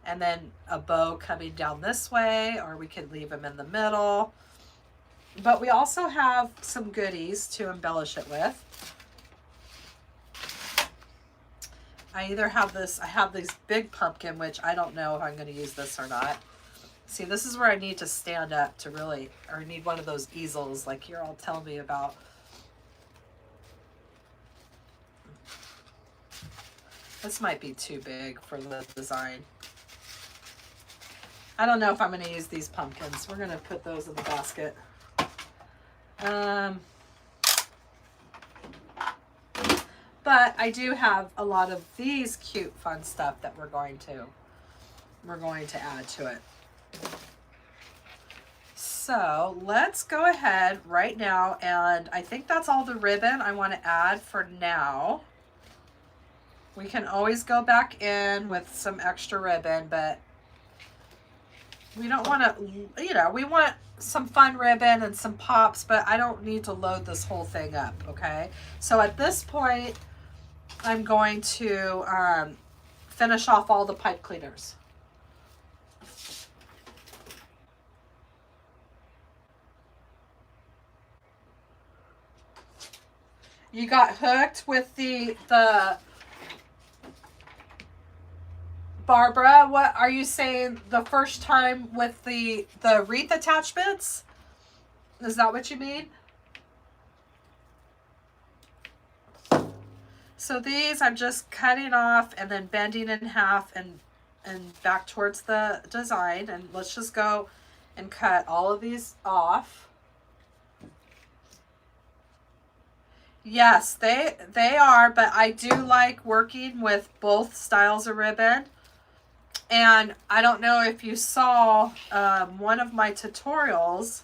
Speaker 1: and then a bow coming down this way, or we could leave him in the middle. But we also have some goodies to embellish it with. I either have this, I have this big pumpkin, which I don't know if I'm going to use this or not. See, this is where I need to stand up to really, or I need one of those easels like you're all telling me about. This might be too big for the design. I don't know if I'm going to use these pumpkins. We're going to put those in the basket. But I do have a lot of these cute, fun stuff that we're going to add to it. So let's go ahead right now, and I think that's all the ribbon I want to add for now. We can always go back in with some extra ribbon, but we don't want to, you know, we want some fun ribbon and some pops, but I don't need to load this whole thing up, okay? So at this point, I'm going to finish off all the pipe cleaners. You got hooked with the Barbara, what are you saying, the first time with the wreath attachments? Is that what you mean? So these I'm just cutting off and then bending in half and back towards the design. And let's just go and cut all of these off. Yes, they are, but I do like working with both styles of ribbon. And I don't know if you saw one of my tutorials.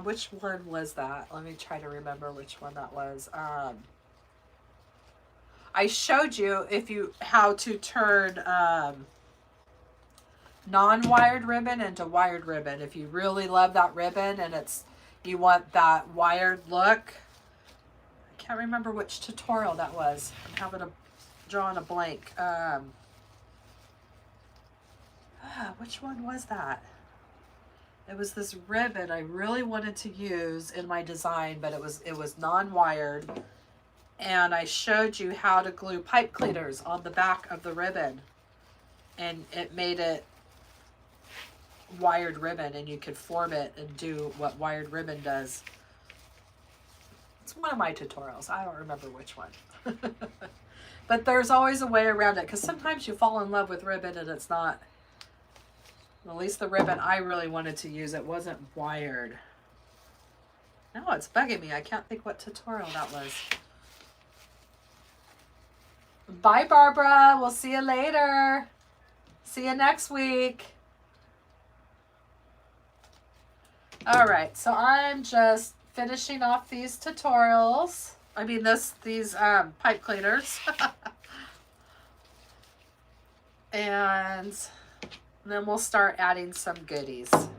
Speaker 1: Which one was that? Let me try to remember which one that was. I showed you how to turn non-wired ribbon into wired ribbon. If you really love that ribbon and you want that wired look. I can't remember which tutorial that was. I'm drawing a blank. Which one was that? It was this ribbon I really wanted to use in my design, but it was non-wired. And I showed you how to glue pipe cleaners on the back of the ribbon. And it made it wired ribbon, and you could form it and do what wired ribbon does. It's one of my tutorials. I don't remember which one. But there's always a way around it, because sometimes you fall in love with ribbon and it's not. At least the ribbon I really wanted to use, it wasn't wired. No, it's bugging me. I can't think what tutorial that was. Bye, Barbara. We'll see you later. See you next week. All right, so I'm just finishing off these tutorials. I mean, these pipe cleaners. And then we'll start adding some goodies. Just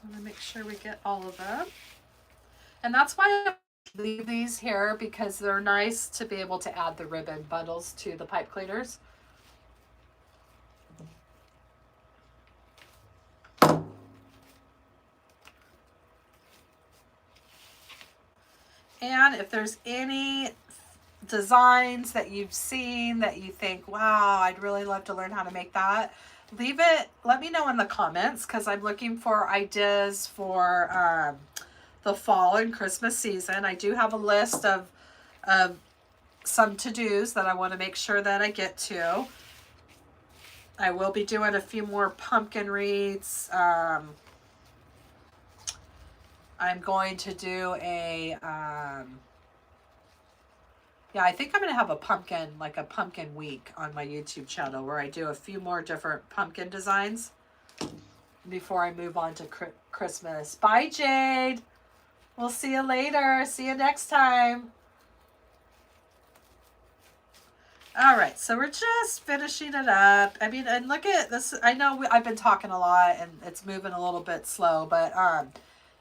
Speaker 1: want to make sure we get all of them. And that's why I leave these here, because they're nice to be able to add the ribbon bundles to the pipe cleaners. And if there's any designs that you've seen that you think, wow, I'd really love to learn how to make that, let me know in the comments, because I'm looking for ideas for the fall and Christmas season. I do have a list of some to-dos that I want to make sure that I get to. I will be doing a few more pumpkin wreaths. I'm going to do yeah, I think I'm going to have a pumpkin week on my YouTube channel, where I do a few more different pumpkin designs before I move on to Christmas. Bye, Jade. We'll see you later. See you next time. All right, so we're just finishing it up. I mean, and look at this. I know I've been talking a lot and it's moving a little bit slow, but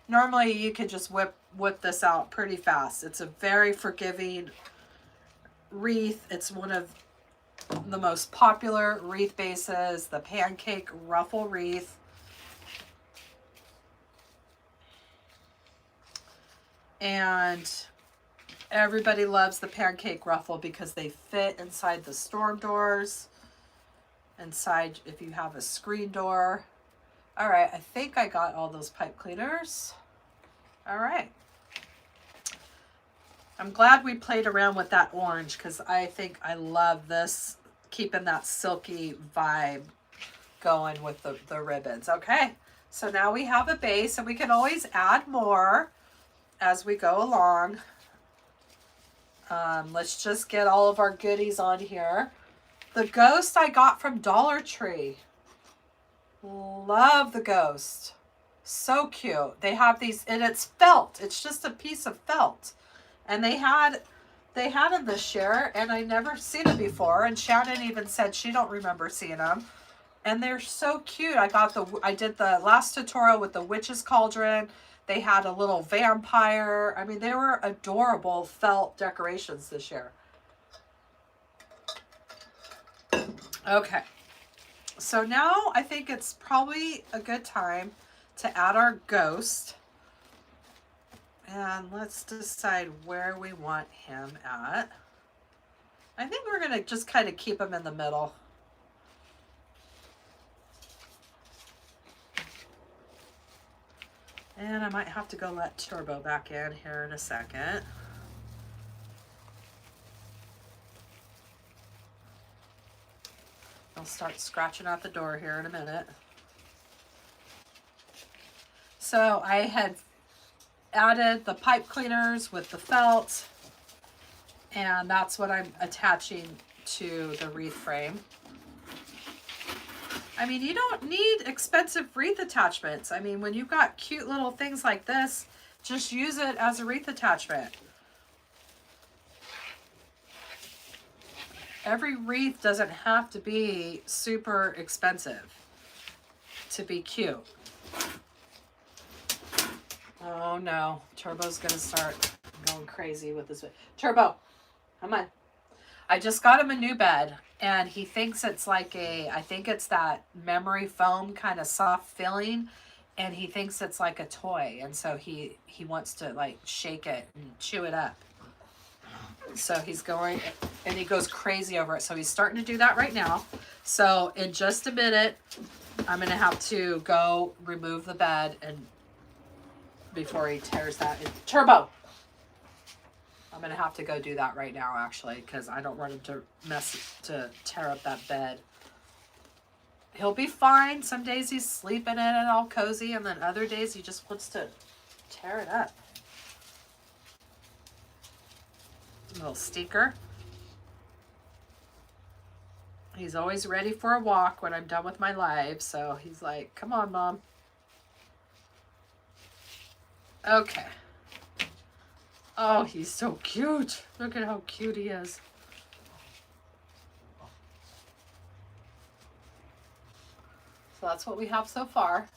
Speaker 1: normally you could just whip this out pretty fast. It's a very forgiving wreath. It's one of the most popular wreath bases, the pancake ruffle wreath. And everybody loves the pancake ruffle because they fit inside the storm doors, inside if you have a screen door. All right, I think I got all those pipe cleaners. All right. I'm glad we played around with that orange, because I think I love this, keeping that silky vibe going with the ribbons. Okay, so now we have a base, and we can always add more as we go along. Let's just get all of our goodies on here. The ghost I got from Dollar Tree. Love the ghost. So cute. They have these, and it's felt. It's just a piece of felt. And they had them this year, and I never seen it before. And Shannon even said she don't remember seeing them. And they're so cute. I did the last tutorial with the witch's cauldron. They had a little vampire. I mean, they were adorable felt decorations this year. Okay. So now I think it's probably a good time to add our ghost. And let's decide where we want him at. I think we're going to just kind of keep him in the middle. And I might have to go let Turbo back in here in a second. I'll start scratching out the door here in a minute. So I had added the pipe cleaners with the felt. And that's what I'm attaching to the wreath frame. I mean, you don't need expensive wreath attachments. I mean, when you've got cute little things like this, just use it as a wreath attachment. Every wreath doesn't have to be super expensive to be cute. Oh no, Turbo's gonna start going crazy with this. Turbo, come on. I just got him a new bed, and he thinks it's like I think it's that memory foam kind of soft feeling, and he thinks it's like a toy, and so he wants to like shake it and chew it up. So he's going, and he goes crazy over it. So he's starting to do that right now. So in just a minute, I'm going to have to go remove the bed and before he tears that. Turbo! I'm going to have to go do that right now, actually, because I don't want him to tear up that bed. He'll be fine. Some days he's sleeping in it all cozy, and then other days he just wants to tear it up. Little stinker. He's always ready for a walk when I'm done with my live, so he's like, come on, Mom. Okay. Oh, he's so cute. Look at how cute he is. So that's what we have so far.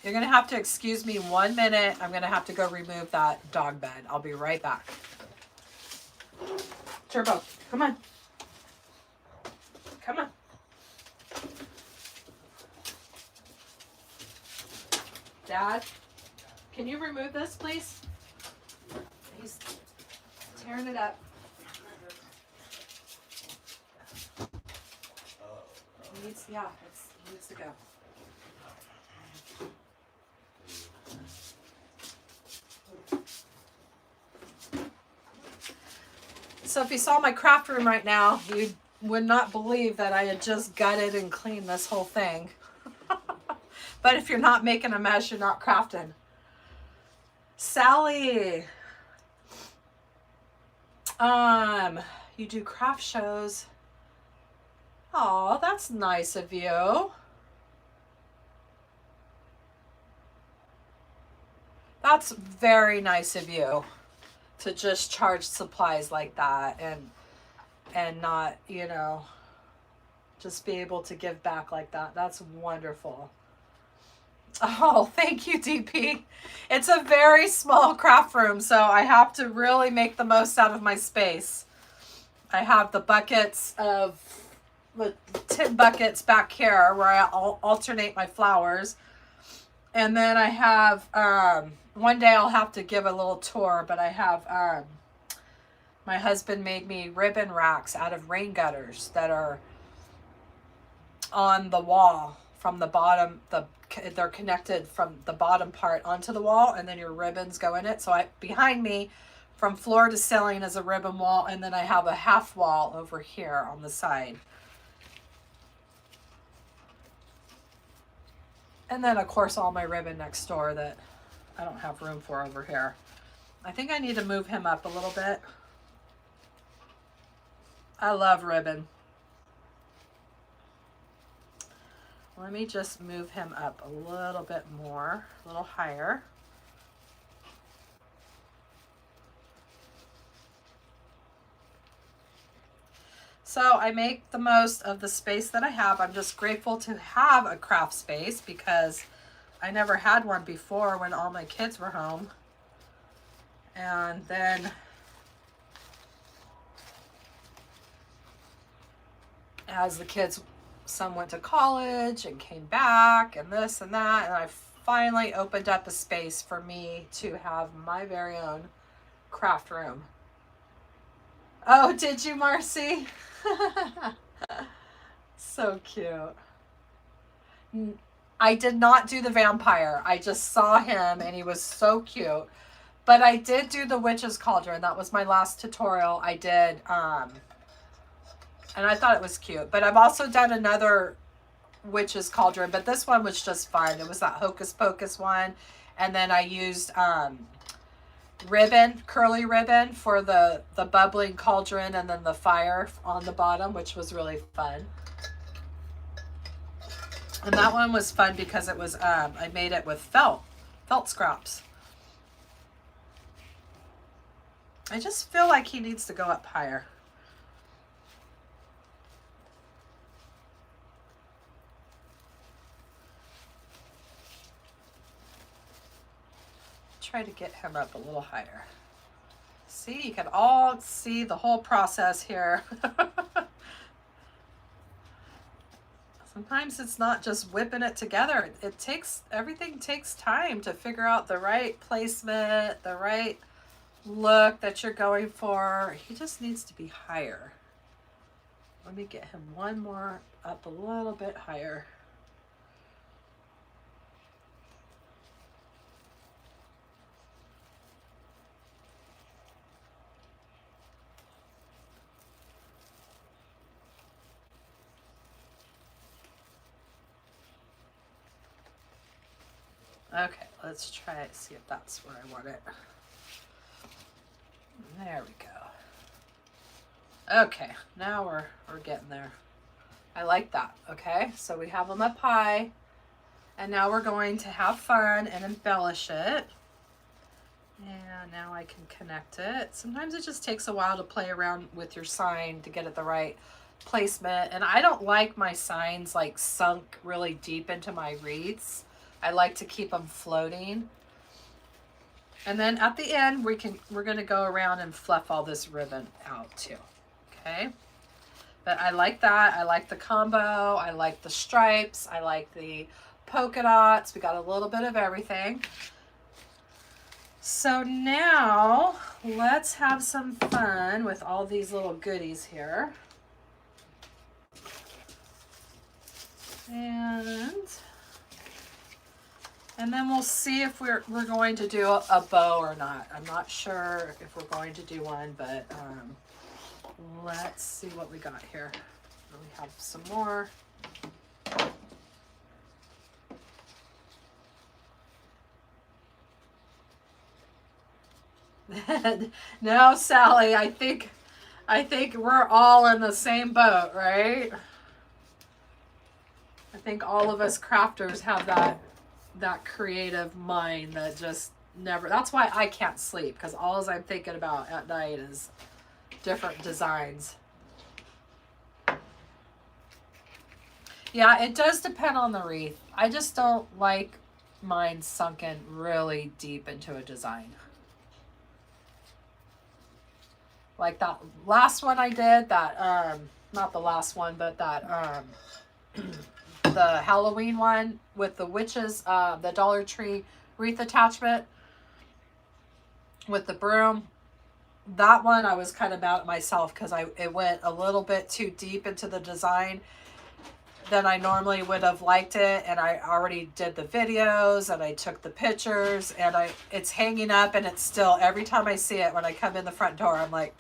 Speaker 1: You're going to have to excuse me 1 minute. I'm going to have to go remove that dog bed. I'll be right back. Turbo, come on. Come on. Dad, can you remove this, please? He's tearing it up. He needs to go. So if you saw my craft room right now, you would not believe that I had just gutted and cleaned this whole thing. But if you're not making a mess, you're not crafting. Sally, you do craft shows. Oh, that's nice of you. That's very nice of you to just charge supplies like that and not, you know, just be able to give back like that. That's wonderful. Oh, thank you, DP. It's a very small craft room, so I have to really make the most out of my space. I have the buckets of the tin buckets back here where I alternate my flowers. And then I have, one day I'll have to give a little tour, but I have, my husband made me ribbon racks out of rain gutters that are on the wall from the bottom. They're connected from the bottom part onto the wall, and then your ribbons go in it. So behind me, from floor to ceiling is a ribbon wall, and then I have a half wall over here on the side. And then, of course, all my ribbon next door that I don't have room for over here. I think I need to move him up a little bit. I love ribbon. Let me just move him up a little bit more, a little higher. So I make the most of the space that I have. I'm just grateful to have a craft space because I never had one before when all my kids were home. And then as the kids, some went to college and came back and this and that, and I finally opened up a space for me to have my very own craft room. Oh, did you, Marcy? So cute. I did not do the vampire. I just saw him and he was so cute. But I did do the witch's cauldron. That was my last tutorial I did. And I thought it was cute. But I've also done another witch's cauldron, but this one was just fun. It was that Hocus Pocus one. And then I used ribbon, curly ribbon for the bubbling cauldron, and then the fire on the bottom, which was really fun. And that one was fun because it was, I made it with felt scraps. I just feel like he needs to go up higher. Try to get him up a little higher. See, you can all see the whole process here. Sometimes it's not just whipping it together. Everything takes time to figure out the right placement, the right look that you're going for. He just needs to be higher. Let me get him one more up a little bit higher. Okay, let's try it, see if that's where I want it. There we go. Okay, now we're getting there. I like that. Okay, so we have them up high, and now we're going to have fun and embellish it. And now I can connect it. Sometimes it just takes a while to play around with your sign to get it the right placement. And I don't like my signs like sunk really deep into my wreaths. I like to keep them floating. And then at the end, we're going to go around and fluff all this ribbon out too. Okay. But I like that. I like the combo. I like the stripes. I like the polka dots. We got a little bit of everything. So now let's have some fun with all these little goodies here. And then we'll see if we're going to do a bow or not. I'm not sure if we're going to do one, but let's see what we got here. We have some more. No, Sally, I think we're all in the same boat, right? I think all of us crafters have that creative mind that just never, that's why I can't sleep, because all I'm thinking about at night is different designs. Yeah, it does depend on the wreath. I just don't like mine sunken really deep into a design. Like that last one I did, that not the last one, but that the Halloween one with the witches, the Dollar Tree wreath attachment with the broom. That one I was kind of mad at myself because it went a little bit too deep into the design than I normally would have liked it, and I already did the videos and I took the pictures, and it's hanging up, and it's still, every time I see it when I come in the front door, I'm like,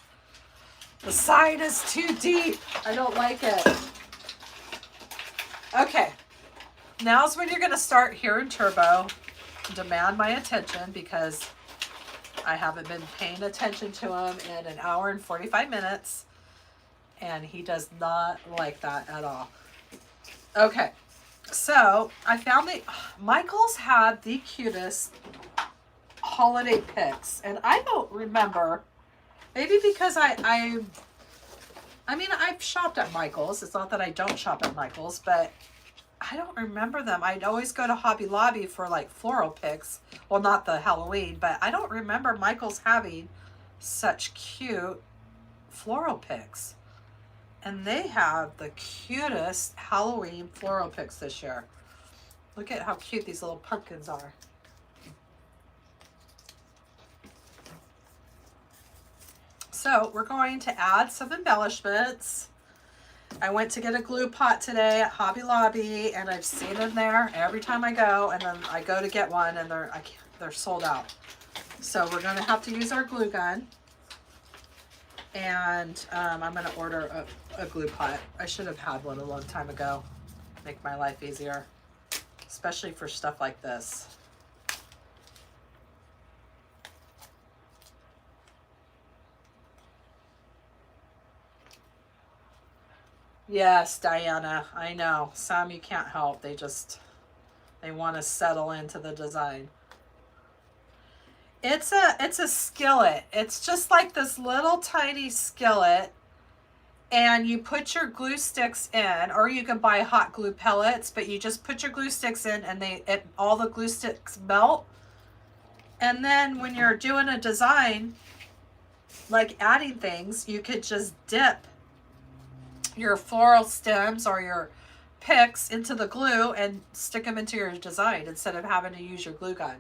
Speaker 1: the sign is too deep. I don't like it. Okay, now's when you're going to start hearing Turbo demand my attention, because I haven't been paying attention to him in an hour and 45 minutes, and he does not like that at all. Okay, so I found Michael's had the cutest holiday picks, and I don't remember, maybe because I mean, I've shopped at Michael's. It's not that I don't shop at Michael's, but I don't remember them. I'd always go to Hobby Lobby for like floral picks. Well, not the Halloween, but I don't remember Michael's having such cute floral picks. And they have the cutest Halloween floral picks this year. Look at how cute these little pumpkins are. So we're going to add some embellishments. I went to get a glue pot today at Hobby Lobby, and I've seen them there every time I go, and then I go to get one and they're sold out. So we're going to have to use our glue gun, and I'm going to order a glue pot. I should have had one a long time ago. make my life easier, especially for stuff like this. Yes, Diana, I know. Some you can't help. They want to settle into the design. It's a skillet. It's just like this little tiny skillet, and you put your glue sticks in, or you can buy hot glue pellets, but you just put your glue sticks in and all the glue sticks melt. And then when you're doing a design, like adding things, you could just dip your floral stems or your picks into the glue and stick them into your design instead of having to use your glue gun.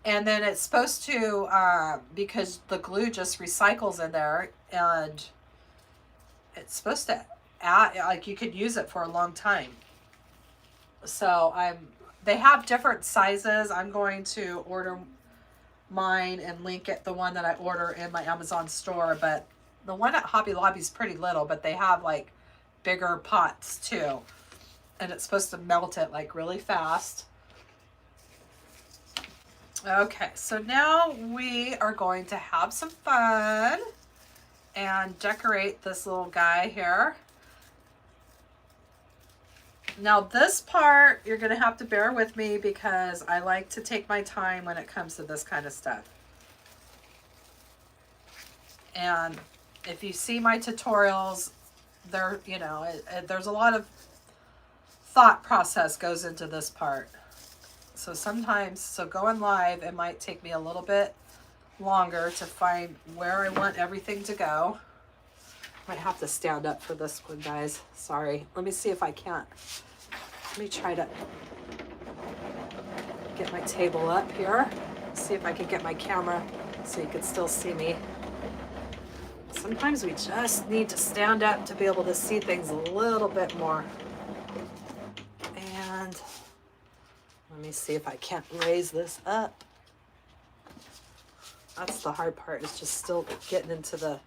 Speaker 1: And then it's supposed to, because the glue just recycles in there, and it's supposed to add, like you could use it for a long time. So they have different sizes. I'm going to order mine and link it, the one that I order in my Amazon store, but the one at Hobby Lobby is pretty little, but they have like bigger pots too. And it's supposed to melt it like really fast. Okay, so now we are going to have some fun and decorate this little guy here. Now this part, you're going to have to bear with me because I like to take my time when it comes to this kind of stuff. And if you see my tutorials, there's a lot of thought process goes into this part. So sometimes, going live, it might take me a little bit longer to find where I want everything to go. Might have to stand up for this one, guys. Sorry. Let me see if I can't. Let me try to get my table up here. See if I can get my camera so you can still see me. Sometimes we just need to stand up to be able to see things a little bit more. And let me see if I can't raise this up. That's the hard part, is just still getting into the...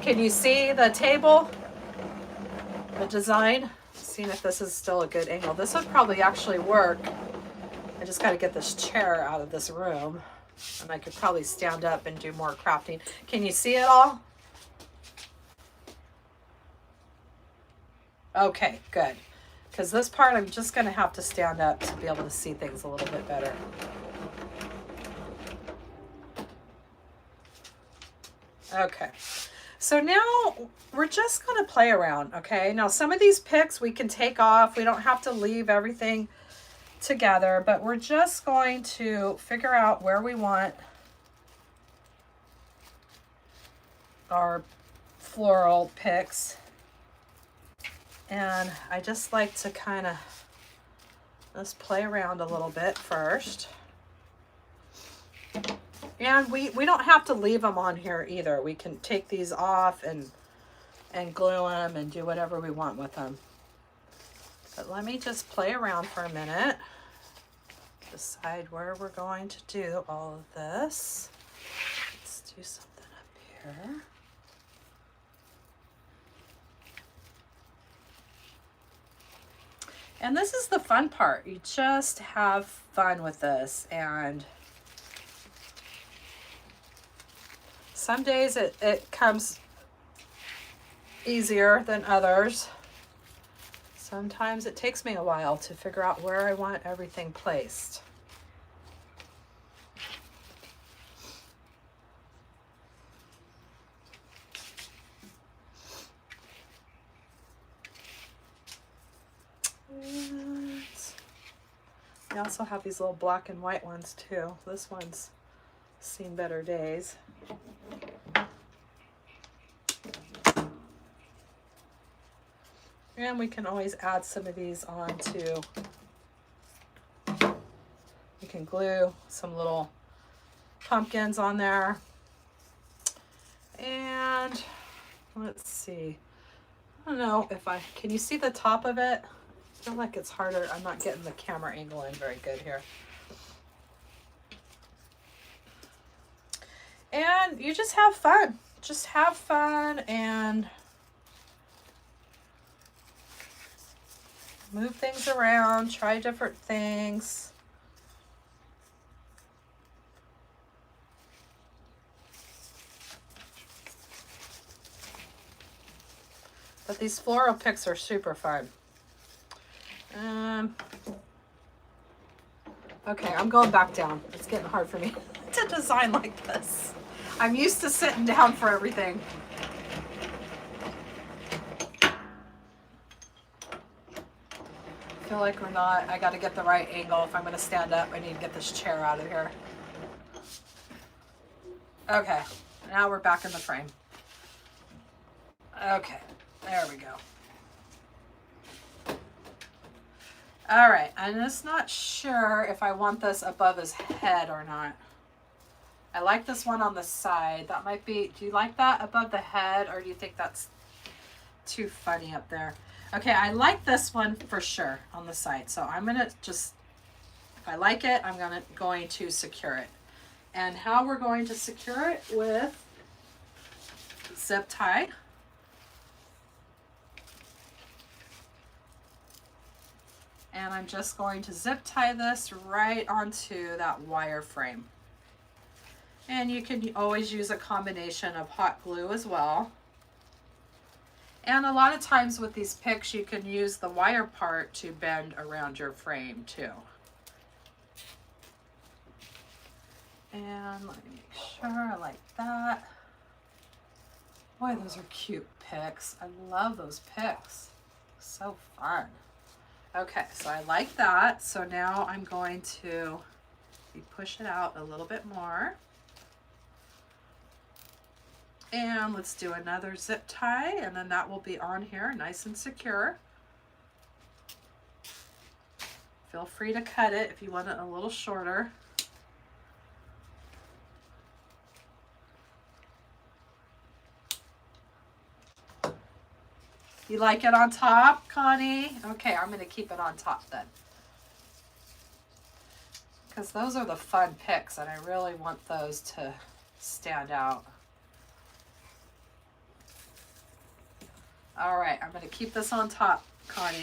Speaker 1: Can you see the table? The design? Seeing if this is still a good angle. This would probably actually work. I just got to get this chair out of this room. And I could probably stand up and do more crafting. Can you see it all? Okay, good. Because this part I'm just going to have to stand up to be able to see things a little bit better. Okay, so now we're just going to play around, okay? Now some of these picks we can take off. We don't have to leave everything together, but we're just going to figure out where we want our floral picks. And I just like to kind of just play around a little bit first. And we don't have to leave them on here either. We can take these off and glue them and do whatever we want with them. But let me just play around for a minute. Decide where we're going to do all of this. Let's do something up here. And this is the fun part. You just have fun with this. And some days it comes easier than others. Sometimes it takes me a while to figure out where I want everything placed. And I also have these little black and white ones too. This one's seen better days. And we can always add some of these on too. You can glue some little pumpkins on there. And let's see. I don't know if can you see the top of it? I feel like it's harder. I'm not getting the camera angle in very good here. And you just have fun. Just have fun and Move things around, try different things. But these floral picks are super fun. Okay, I'm going back down. It's getting hard for me to design like this. I'm used to sitting down for everything. I feel like we're not. I got to get the right angle. If I'm going to stand up, I need to get this chair out of here. Okay, now we're back in the frame. Okay, there we go. All right, I'm just not sure if I want this above his head or not. I like this one on the side. That might be, do you like that above the head, or do you think that's too funny up there? Okay, I like this one for sure on the side. So I'm gonna just, if I like it, I'm going to secure it. And how we're going to secure it with zip tie. And I'm just going to zip tie this right onto that wire frame. And you can always use a combination of hot glue as well. And a lot of times with these picks, you can use the wire part to bend around your frame too. And let me make sure I like that. Boy, those are cute picks. I love those picks. So fun. Okay, so I like that. So now I'm going to push it out a little bit more. And let's do another zip tie, and then that will be on here nice and secure. Feel free to cut it if you want it a little shorter. You like it on top, Connie? Okay, I'm going to keep it on top then. Because those are the fun picks, and I really want those to stand out. All right, I'm going to keep this on top, Connie.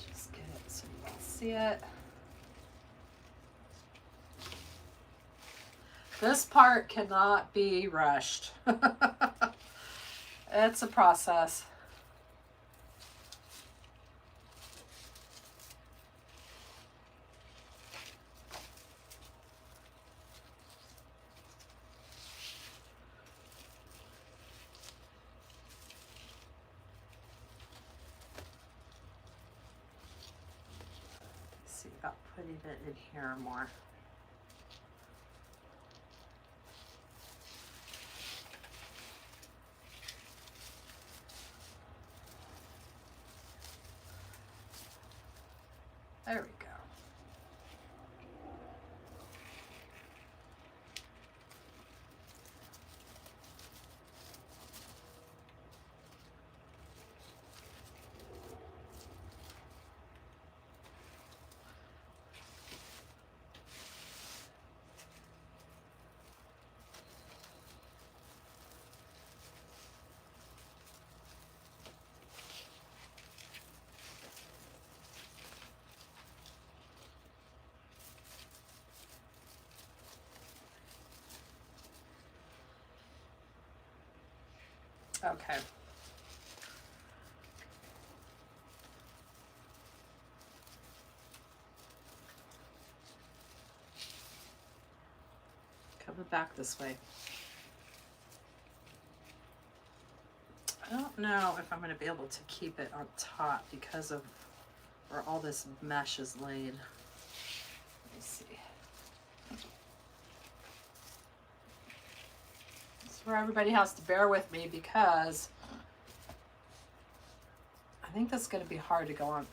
Speaker 1: Just get it so you can see it. This part cannot be rushed. It's a process. Let's see about putting it in here more. There we go. Okay. Coming back this way. I don't know if I'm going to be able to keep it on top because of where all this mesh is laid. Let me see. This is where everybody has to bear with me because I think that's going to be hard to go on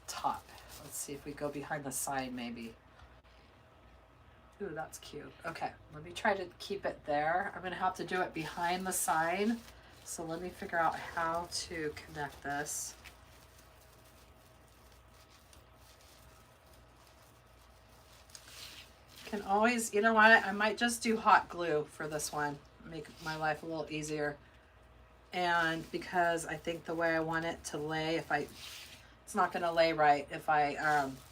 Speaker 1: top. Let's see if we go behind the side maybe. Ooh, that's cute. Okay, let me try to keep it there. I'm going to have to do it behind the sign. So let me figure out how to connect this. Can always, you know what, I might just do hot glue for this one, make my life a little easier. And because I think the way I want it to lay, it's not going to lay right if I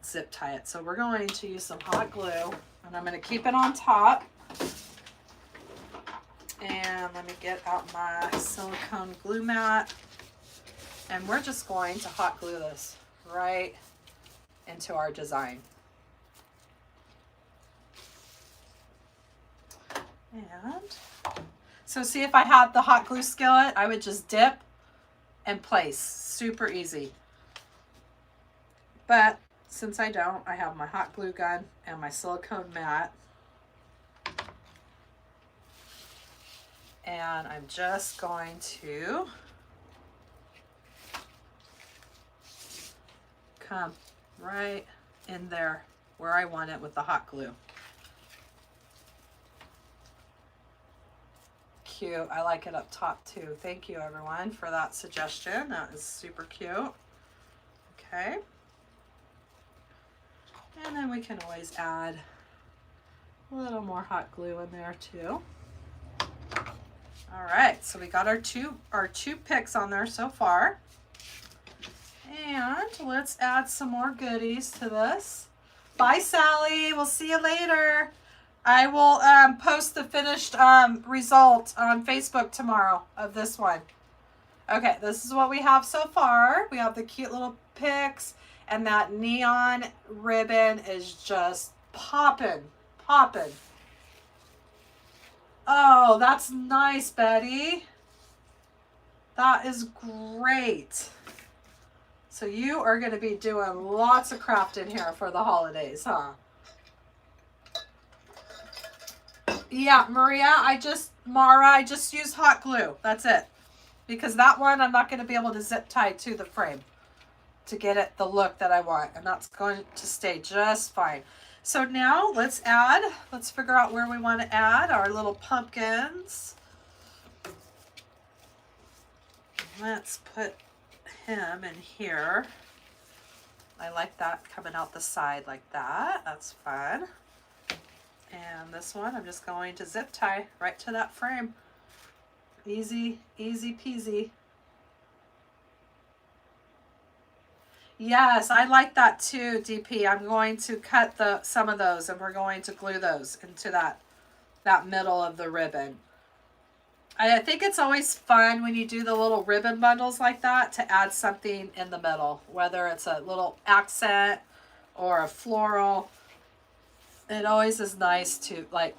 Speaker 1: zip tie it. So we're going to use some hot glue, and I'm going to keep it on top. And let me get out my silicone glue mat, and we're just going to hot glue this right into our design. And so see, if I had the hot glue skillet, I would just dip and place. Super easy. But since I don't, I have my hot glue gun and my silicone mat. And I'm just going to come right in there where I want it with the hot glue. Cute. I like it up top too. Thank you everyone for that suggestion. That is super cute. Okay. And then we can always add a little more hot glue in there too. All right, so we got our two picks on there so far. And let's add some more goodies to this. Bye, Sally. We'll see you later. I will post the finished result on Facebook tomorrow of this one. Okay, this is what we have so far. We have the cute little picks, and that neon ribbon is just popping. Oh, that's nice, Betty. That is great. So you are going to be doing lots of craft in here for the holidays, huh? Yeah, Maria, Mara, I just used hot glue. That's it. Because that one, I'm not going to be able to zip tie to the frame to get it the look that I want. And that's going to stay just fine. So now let's figure out where we want to add our little pumpkins. Let's put him in here. I like that coming out the side like that. That's fun. And this one, I'm just going to zip tie right to that frame. Easy, easy peasy. Yes, I like that too, DP. I'm going to cut some of those, and we're going to glue those into that middle of the ribbon. I think it's always fun when you do the little ribbon bundles like that to add something in the middle, whether it's a little accent or a floral. It always is nice to like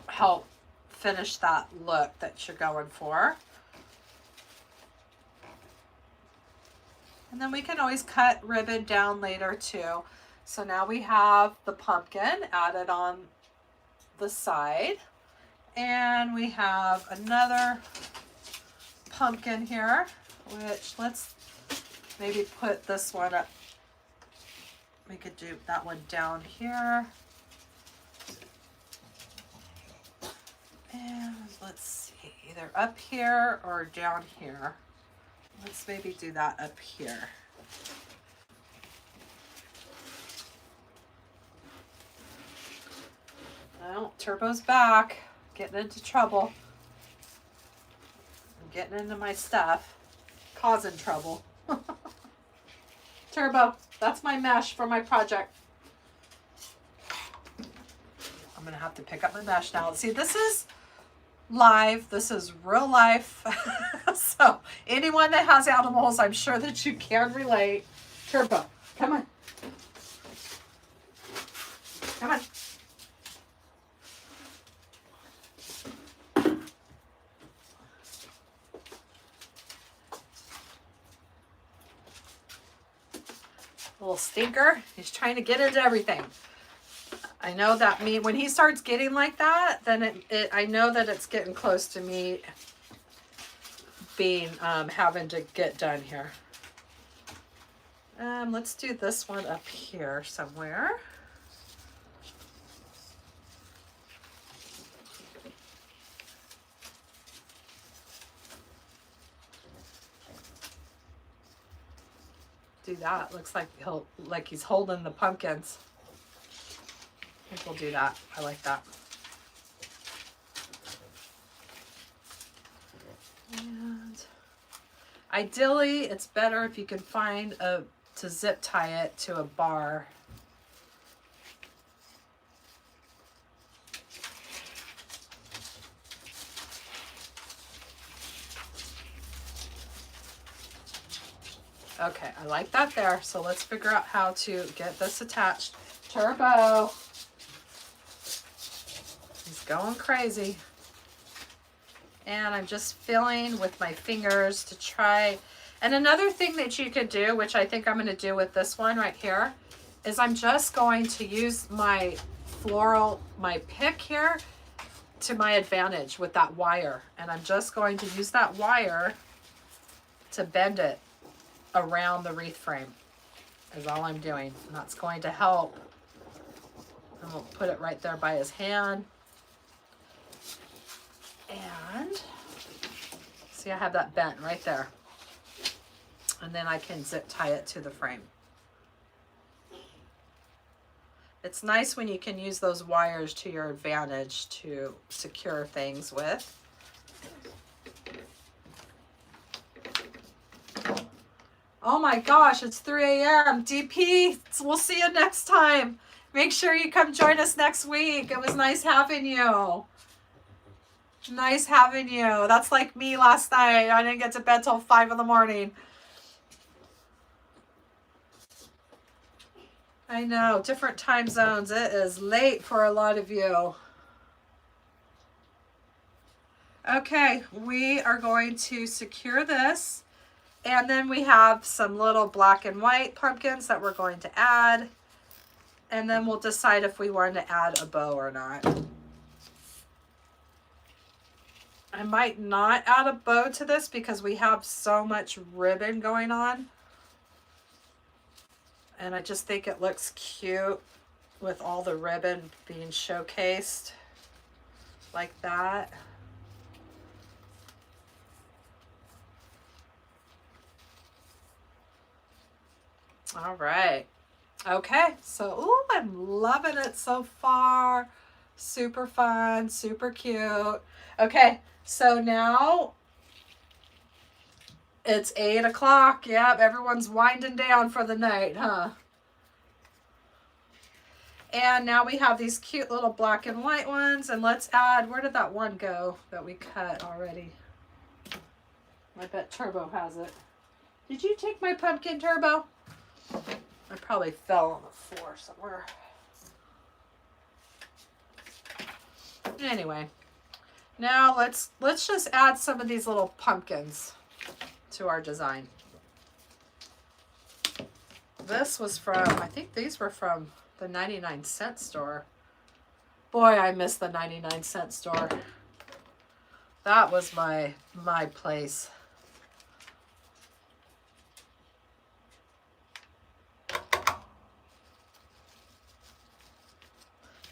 Speaker 1: help finish that look that you're going for. And then we can always cut ribbon down later too. So now we have the pumpkin added on the side. And we have another pumpkin here, which let's maybe put this one up. We could do that one down here. And let's see, either up here or down here. Let's maybe do that up here. Well, Turbo's back, getting into trouble. I'm getting into my stuff, causing trouble. Turbo, that's my mesh for my project. I'm gonna have to pick up my mesh now. See, this is live. This is real life. So anyone that has animals, I'm sure that you can relate. Turbo, come on. Come on. Little stinker. He's trying to get into everything. I know that when he starts getting like that, then I know that it's getting close to me being having to get done here. Let's do this one up here somewhere. do that. Looks like he's holding the pumpkins. I think we'll do that. I like that. And ideally, it's better if you can find to zip tie it to a bar. Okay, I like that there. So let's figure out how to get this attached. Turbo. He's going crazy. And I'm just filling with my fingers to try. And another thing that you could do, which I think I'm going to do with this one right here, is I'm just going to use my my pick here to my advantage with that wire. And I'm just going to use that wire to bend it around the wreath frame is all I'm doing. And that's going to help. And we'll put it right there by his hand. And see, I have that bent right there. And then I can zip tie it to the frame. It's nice when you can use those wires to your advantage to secure things with. Oh my gosh, it's 3 a.m. DP, we'll see you next time. Make sure you come join us next week. It was nice having you. Nice having you. That's like me last night. I didn't get to bed till 5 in the morning. I know, different time zones. It is late for a lot of you. Okay, we are going to secure this. And then we have some little black and white pumpkins that we're going to add. And then we'll decide if we want to add a bow or not. I might not add a bow to this because we have so much ribbon going on. And I just think it looks cute with all the ribbon being showcased like that. All right. Okay, so ooh, I'm loving it so far. Super fun, super cute. Okay, so now it's 8 o'clock. Yep, everyone's winding down for the night, huh? And now we have these cute little black and white ones. And let's add, where did that one go that we cut already? I bet Turbo has it. Did you take my pumpkin, Turbo? I probably fell on the floor somewhere. Anyway, now let's just add some of these little pumpkins to our design. This was from, I think these were from the 99-cent store. Boy, I miss the 99-cent store. That was my place.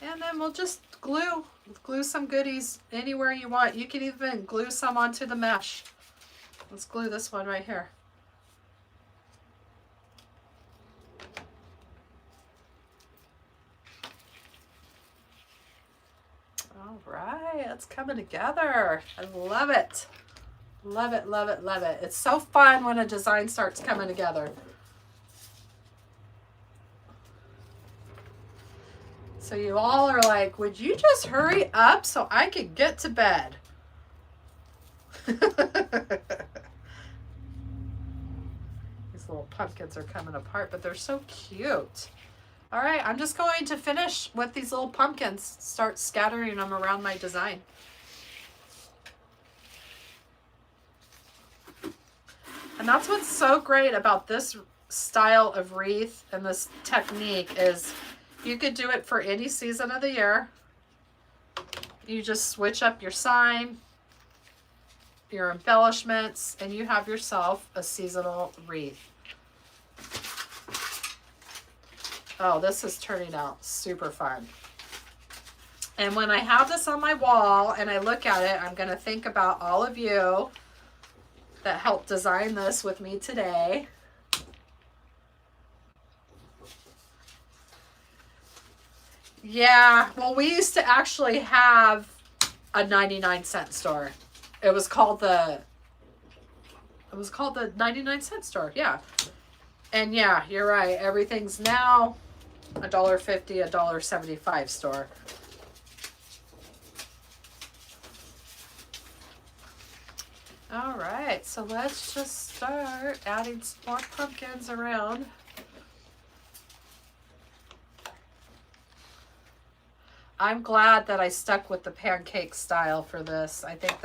Speaker 1: And then we'll just glue some goodies anywhere you want. You can even glue some onto the mesh. Let's glue this one right here. All right, it's coming together. I love it. Love it, love it, love it. It's so fun when a design starts coming together. So you all are like, would you just hurry up so I could get to bed? These little pumpkins are coming apart, but they're so cute. All right, I'm just going to finish with these little pumpkins, start scattering them around my design. And that's what's so great about this style of wreath and this technique is you could do it for any season of the year. You just switch up your sign, your embellishments, and you have yourself a seasonal wreath. Oh, this is turning out super fun. And when I have this on my wall and I look at it, I'm going to think about all of you that helped design this with me today. Yeah, well, we used to actually have a 99-cent store. It was called the 99-cent store. Yeah. And yeah, you're right. Everything's now $1.50, $1.75 store. All right, so let's just start adding some more pumpkins around. I'm glad that I stuck with the pancake style for this. I think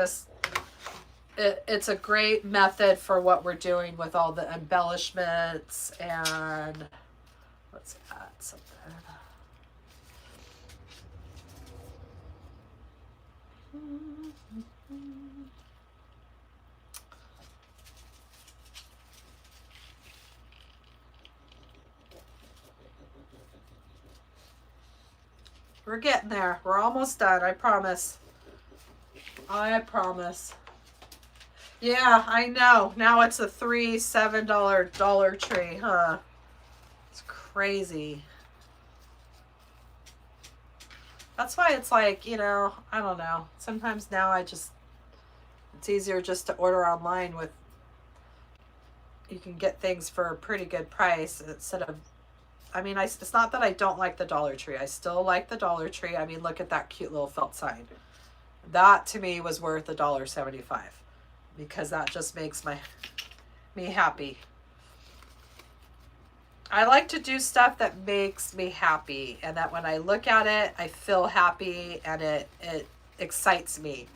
Speaker 1: it's a great method for what we're doing with all the embellishments. And let's add something. We're getting there. We're almost done. I promise. I promise. Yeah, I know. Now it's a $3, $7 Dollar Tree, huh? It's crazy. That's why it's like, you know, I don't know. Sometimes now it's easier just to order online with, you can get things for a pretty good price instead of, I mean, it's not that I don't like the Dollar Tree. I still like the Dollar Tree. I mean, look at that cute little felt sign. That to me was worth $1.75 because that just makes me happy. I like to do stuff that makes me happy, and that when I look at it, I feel happy and it excites me.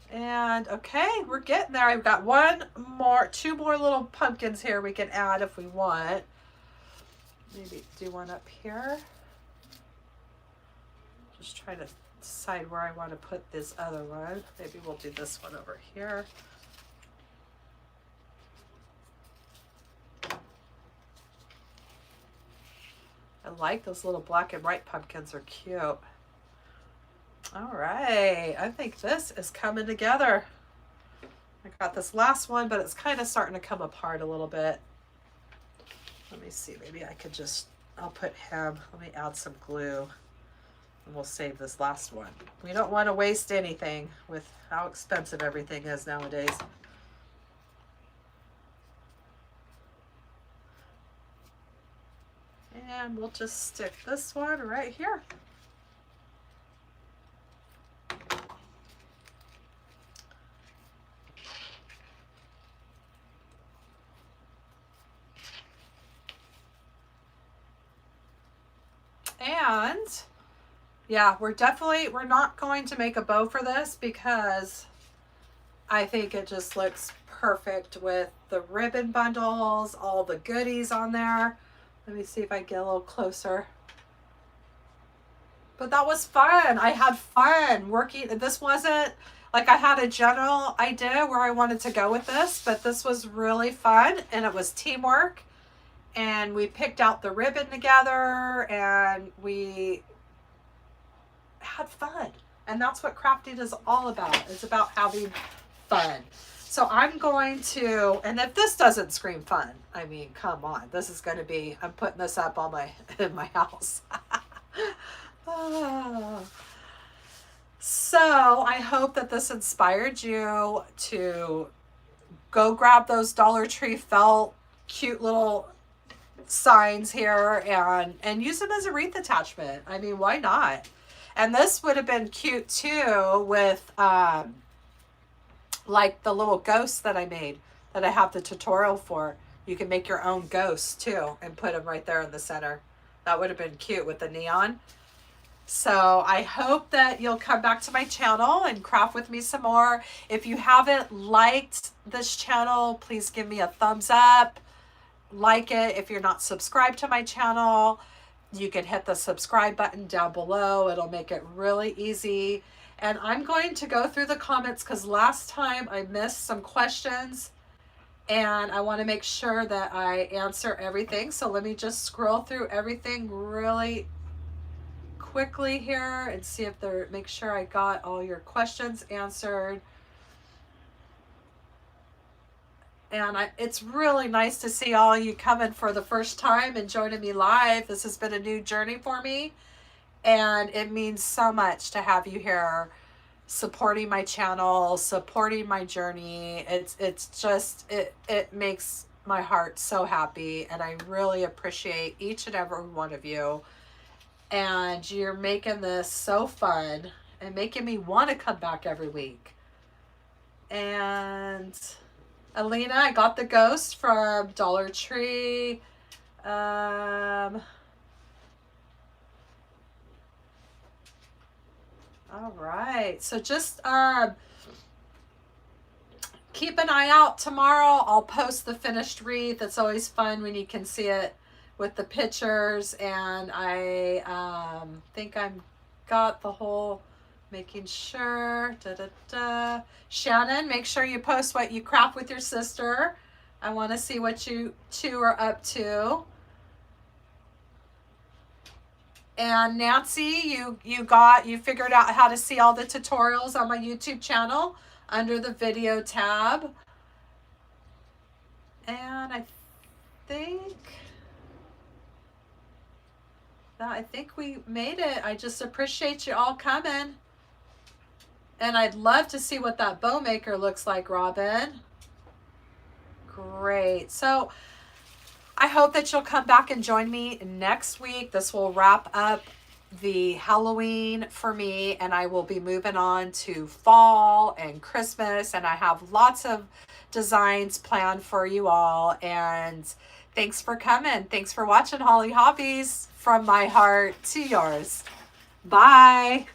Speaker 1: And okay, we're getting there. I've got two more little pumpkins here we can add if we want. Maybe do one up here. Just trying to decide where I want to put this other one. Maybe we'll do this one over here. I like those little black and white pumpkins, are cute. All right, I think this is coming together. I got this last one, but it's kind of starting to come apart a little bit. Let me see, maybe I could I'll put him, let me add some glue, and we'll save this last one. We don't want to waste anything with how expensive everything is nowadays. And we'll just stick this one right here. And yeah, we're not going to make a bow for this because I think it just looks perfect with the ribbon bundles, all the goodies on there. Let me see if I get a little closer. But that was fun. I had fun working. This wasn't like I had a general idea where I wanted to go with this, but this was really fun and it was teamwork. And we picked out the ribbon together and we had fun. And that's what crafting is all about. It's about having fun. So I'm going to, and if this doesn't scream fun, I mean, come on, this is going to be, I'm putting this up on in my house. So I hope that this inspired you to go grab those Dollar Tree felt cute little signs here and use them as a wreath attachment. I mean, why not? And this would have been cute too with like the little ghosts that I made that I have the tutorial for. You can make your own ghosts too and put them right there in the center. That would have been cute with the neon. So I hope that you'll come back to my channel and craft with me some more. If you haven't liked this channel, please give me a thumbs up. Like it. If you're not subscribed to my channel, you can hit the subscribe button down below. It'll make it really easy. And I'm going to go through the comments because last time I missed some questions and I want to make sure that I answer everything. So let me just scroll through everything really quickly here and see if make sure I got all your questions answered. And it's really nice to see all you coming for the first time and joining me live. This has been a new journey for me, and it means so much to have you here supporting my channel, supporting my journey. It makes my heart so happy, and I really appreciate each and every one of you. And you're making this so fun and making me want to come back every week. And Alina, I got the ghost from Dollar Tree. All right. So just keep an eye out tomorrow. I'll post the finished wreath. It's always fun when you can see it with the pictures. And I think I'm got the whole, making sure. Shannon, make sure you post what you craft with your sister. I want to see what you two are up to. And Nancy, you figured out how to see all the tutorials on my YouTube channel under the video tab. And I think we made it. I just appreciate you all coming. And I'd love to see what that bow maker looks like, Robin. Great. So I hope that you'll come back and join me next week. This will wrap up the Halloween for me, and I will be moving on to fall and Christmas, and I have lots of designs planned for you all. And thanks for coming. Thanks for watching Hollie Hobbies, from my heart to yours. Bye.